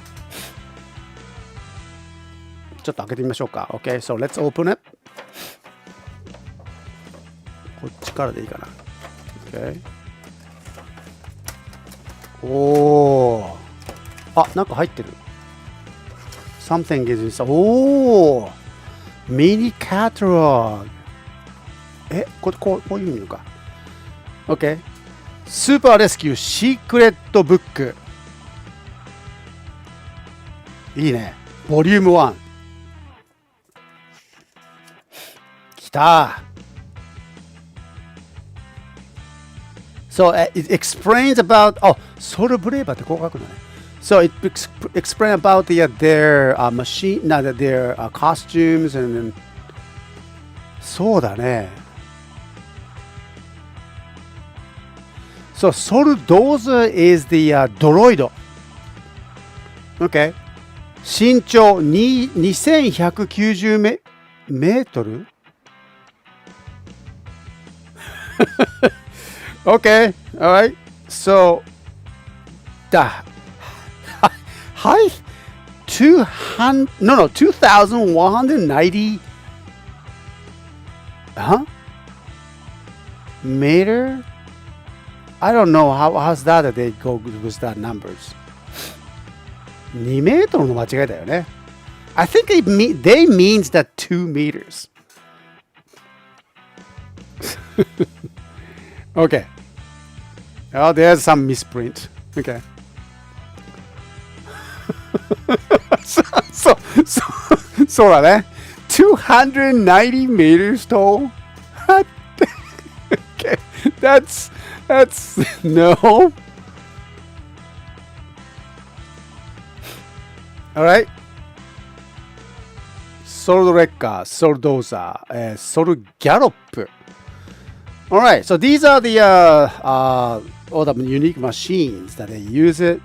ちょっと開けてみましょうか. Okay, so let's open it. こっちからでいいかな. Okay. おー。あ、なんか入ってる。Something is inside. おー。ミニカタログ。こういう意味か。OK。スーパーレスキューシークレットブック。いいね。ボリューム1。きた。So it explains about, Solbraver ってこう書くのね。So it explains about their machine, their costumes and そうだね。So Soldoza is the droid. Okay. 身長2190メートル Okay. All right. So the height 2,190 meter. I don't know how's that they go with that numbers. 2メートルの間違いだよね。I think they means that 2 meters. Okay. Oh, there's some misprint. Okay. so だね。290 meters tall. Okay. That's no. All right. Solrekka, Soldoza, Solgallop. All right. So these are the all the unique machines that they use it.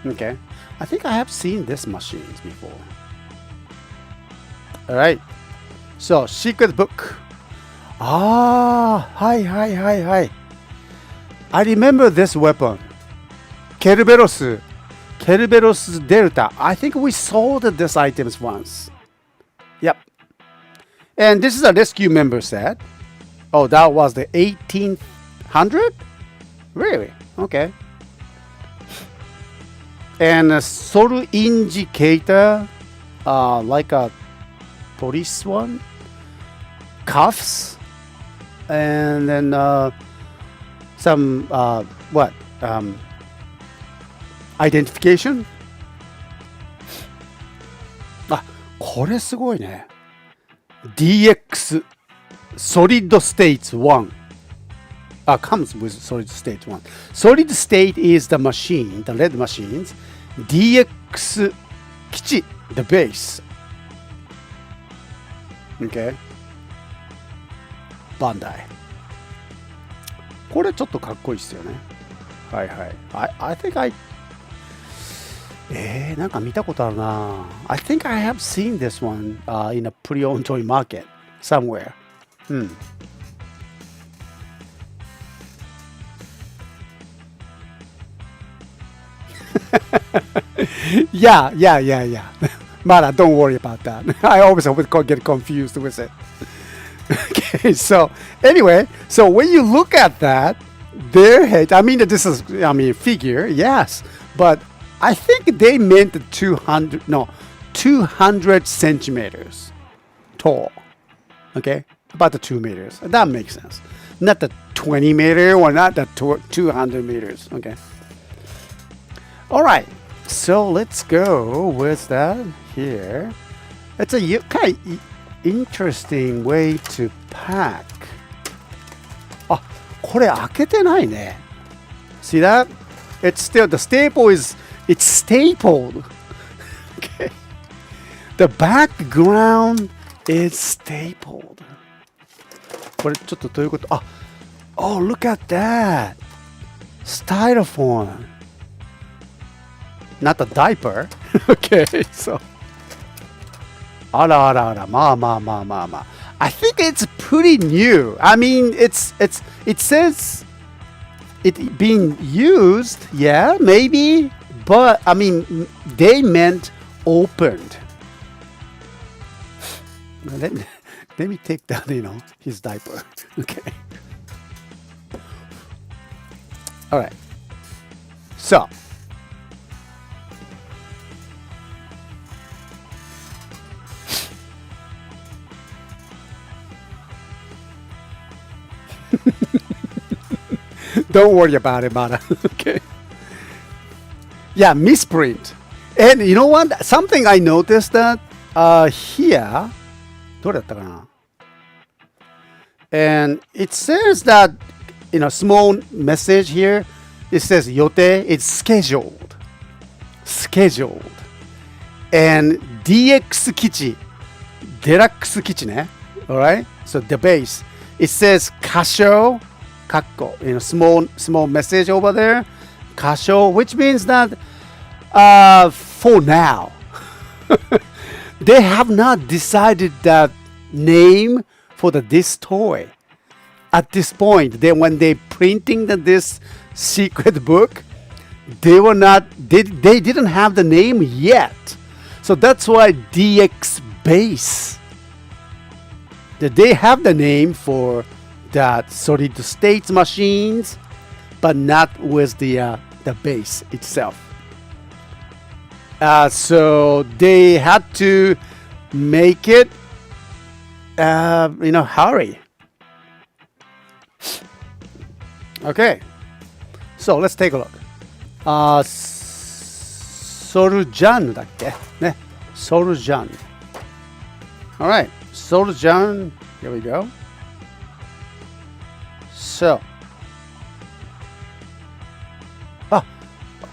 Okay. I think I have seen these machines before. All right. So secret book. Hi. I remember this weapon. Kerberos Delta. I think we sold this items once. Yep. And this is a rescue member set. Oh, that was the 1800? Really? Okay. And a Soul indicator, like a police one. Cuffs. And then some, identification? あ、これすごいね。DX Solid State 1 comes with Solid State 1. Solid State is the machine, the red machines. DX 基地 the base. Okay. Bandai. これちょっとかっこいいっすよね。はいはい。I think I なんか見たことあるな。I think I have seen this one in a pre-owned toy market somewhere. Yeah. Mara, don't worry about that. I always get confused with it. Okay, so anyway, so when you look at that, their head, figure, yes, but I think they meant 200 centimeters tall. Okay, about the 2 meters. That makes sense. Not the 20 meter or not the 200 meters. Okay. All right. So let's go with that here. It's a kind of interesting way to pack. あ、これ開けてないね。See that? It's still the staple is it's stapled. Okay. The background is stapled. これちょっとどういうこと？あ、Oh, look at that. Styrofoam. Not a diaper. Okay, so. あら。まあ。I think it's pretty new. I mean, it says it being used. Yeah, maybe. But, I mean, they meant opened. Let me take down, his diaper. Okay. All right. So. Don't worry about it, Mara. Okay. Yeah, misprint. And you know what? Something I noticed that here, どれだったかな? And it says that small message here. It says 予定. It's scheduled. And DX 基地 Deluxe 基地ね. Alright? So the base. It says 箇所 small message over there. 箇所 which means that for now they have not decided that name for this toy. At this point, when they printing this secret book, they didn't have the name yet. So that's why DX base. They have the name for that solid state machines, but not with the base itself. So they had to make it, hurry. Okay, so let's take a look. Soljan だっけね。Soljan. All right, Soljan. Here we go. So.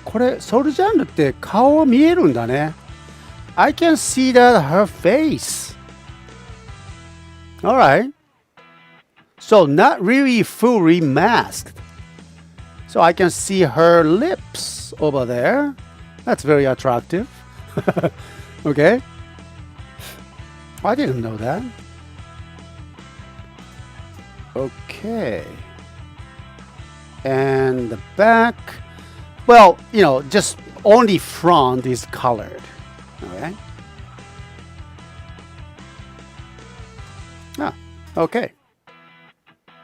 これソルジャンルって顔見えるんだね。I can see that her face. Alright. So not really fully masked. So I can see her lips over there. That's very attractive. Okay. I didn't know that. Okay. And the back. Well, just only front is colored. Okay. Ah, okay.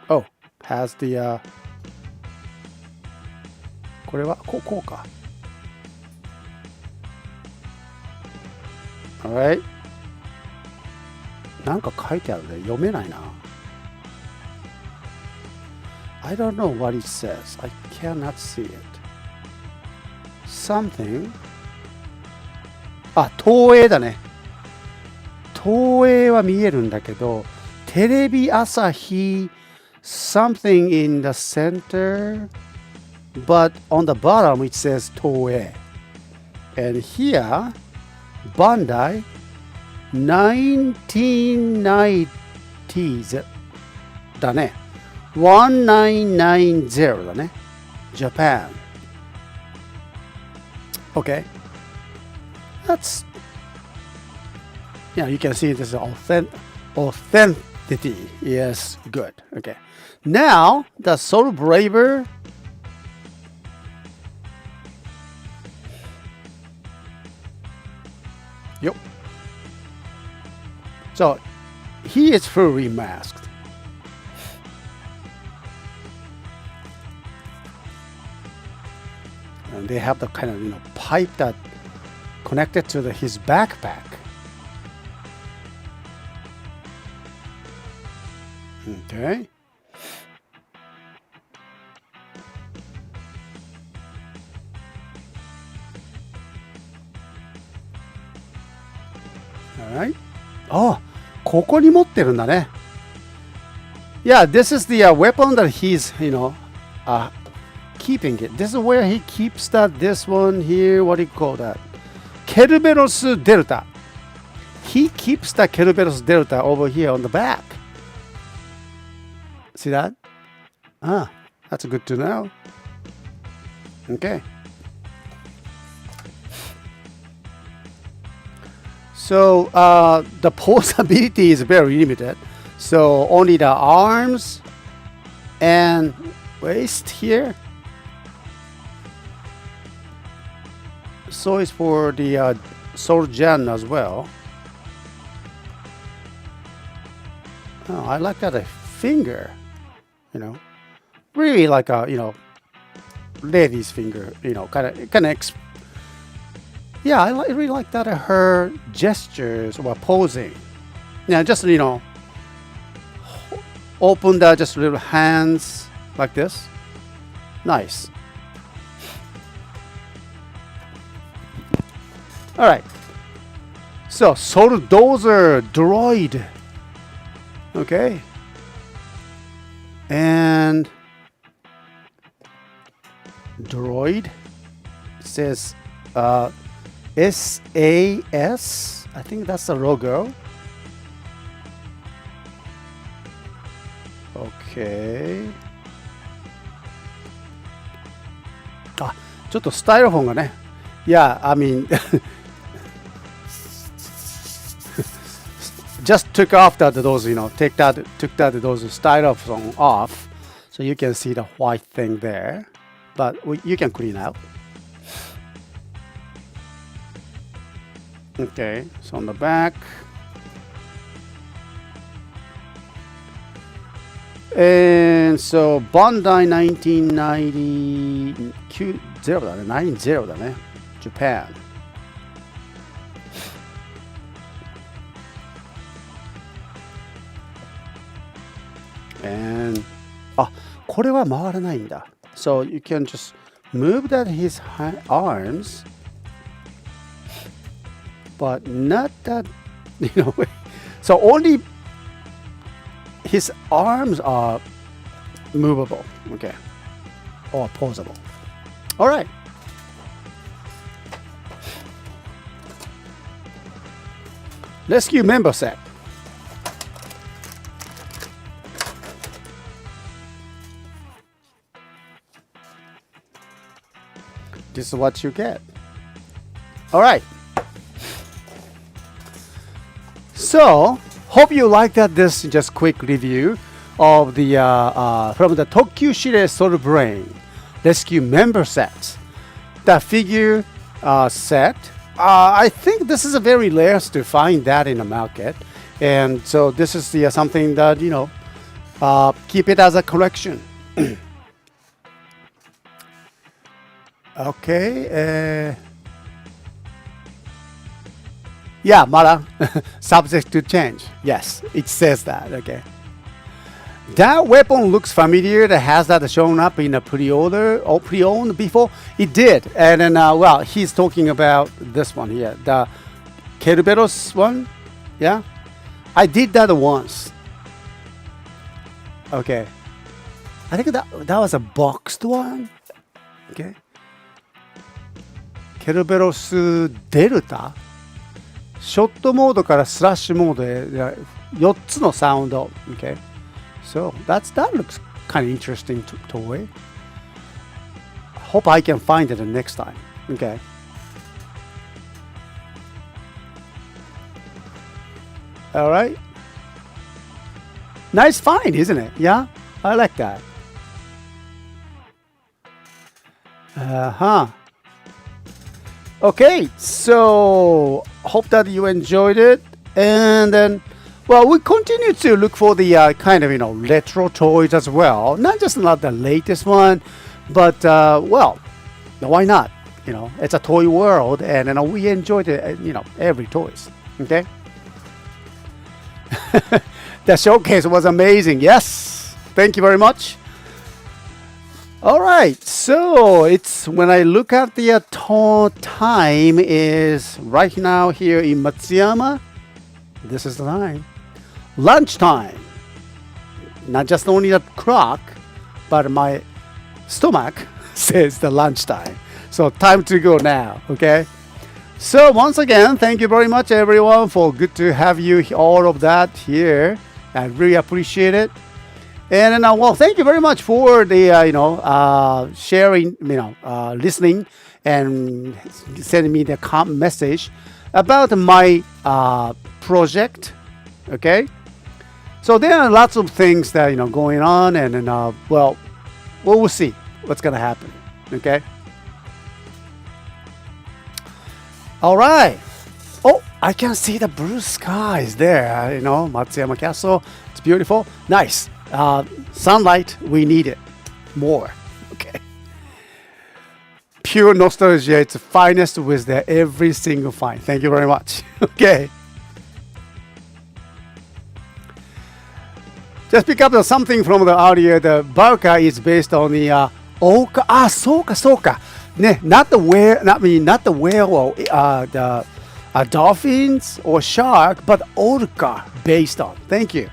Oh, has the これはこうか。Alright. なんか書いてあるね。読めないな。I don't know what it says. I cannot see it. Something. あ、東映だね。東映は見えるんだけど、テレビ朝日 something in the center, but on the bottom it says 東映. And here, Bandai 1990s だね。1990だね。Japan. Okay. That's, you can see this authenticity. Yes, good. Okay. Now, the Solbrain. Yep. So, he is fully masked. And they have the kind of, pipe that connected to his backpack. Okay. Alright. Oh, ここに持ってるんだね。Yeah, this is the weapon that he's, keeping it. This is where he keeps this one here. What do you call that? Kerberos Delta. He keeps the Kerberos Delta over here on the back. See that? Ah, that's good to know. Okay. So the posability is very limited. So only the arms and waist here. So it's for the Soljan as well. Oh, I like that finger. Really like a lady's finger. Kind of. Yeah, I really like that her gestures while posing. Yeah, just open the just little hands like this. Nice. All right. So Soldozer droid. Okay. And droid says SAS. I think that's the logo. Okay. あ、ちょっとスタイロフォンがね。Yeah, I mean, just took off those, took those styrofoam off, so you can see the white thing there. But you can clean out. Okay, so on the back. And so Bandai 1990 90だね。90だね。Japan. And あ、これは回らないんだ。So you can just move his arms, but not that, so only his arms are movable, okay, or posable. All right. Rescue member set. This is what you get. All right. So, hope you like this just quick review of the from the Tokusatsu Solbrain Rescue member sets. the figure set. I think this is a very rare to find that in the market, and so this is the something that keep it as a collection. Okay. Yeah, Mara. Subject to change. Yes, it says that. Okay. That weapon looks familiar. That has that shown up in a pre-order or pre-owned before. It did, and then well, he's talking about this one here, the Kerberos one. Yeah, I did that once. Okay, I think that was a boxed one. Okay, Kerberos Delta。ショットモードからスラッシュモードへ4つのサウンド。Okay. So that looks kind of interesting toy. Hope I can find it next time. Okay. All right. Nice find, isn't it? Yeah, I like that. Okay, so hope that you enjoyed it, and then, well, we continue to look for the kind of retro toys as well. Not just the latest one, but well, why not? It's a toy world, and we enjoy the every toys. Okay. The showcase was amazing. Yes, thank you very much. All right, so it's when I look at the time is right now here in Matsuyama. This is the time. Lunchtime. Not just only the clock, but my stomach says the lunchtime. So time to go now, okay? So once again, thank you very much everyone for good to have you all of that here. I really appreciate it. And well, thank you very much for the sharing, listening and sending me the message about my project. Okay, so there are lots of things that going on, and well, we'll see what's gonna happen. Okay. All right. Oh, I can see the blue skies there. Matsuyama Castle. It's beautiful. Nice. Sunlight, we need it more. Okay. Pure nostalgia, it's the finest with every single find. Thank you very much. Okay. Just pick up something from the audio. The Barca is based on the Oka. Soka. Not the whale, the dolphins or shark, but orca based on. Thank you.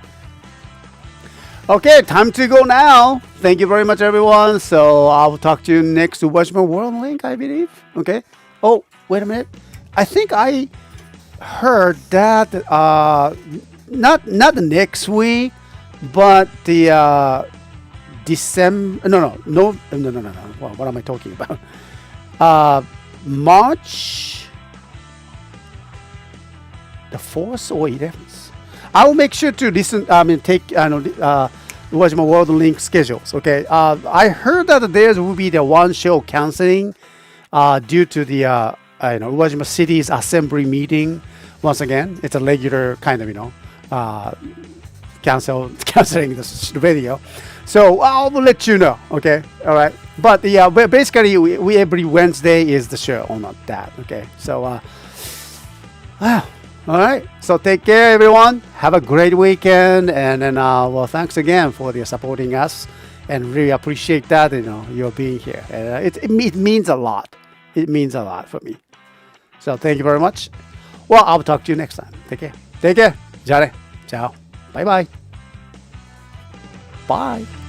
Okay, time to go now. Thank you very much, everyone. So I'll talk to you next to Watch My World link, I believe. Okay. Oh, wait a minute. I think I heard that not the next week, but the December. No. What am I talking about? March the 4th or 11th. I will make sure to listen. Take Watch My World link schedules. Okay. I heard that there will be the one show canceling due to the Uwajima City's assembly meeting. Once again, it's a regular kind of canceling this video. So I'll let you know. Okay. All right. But basically, we every Wednesday is the show on that. Okay. So all right. So take care, everyone. Have a great weekend, and then well, thanks again for supporting us, and really appreciate that you're being here. It means a lot. It means a lot for me. So thank you very much. Well, I'll talk to you next time. Take care. Take care. じゃあね. Ciao. Bye bye. Bye.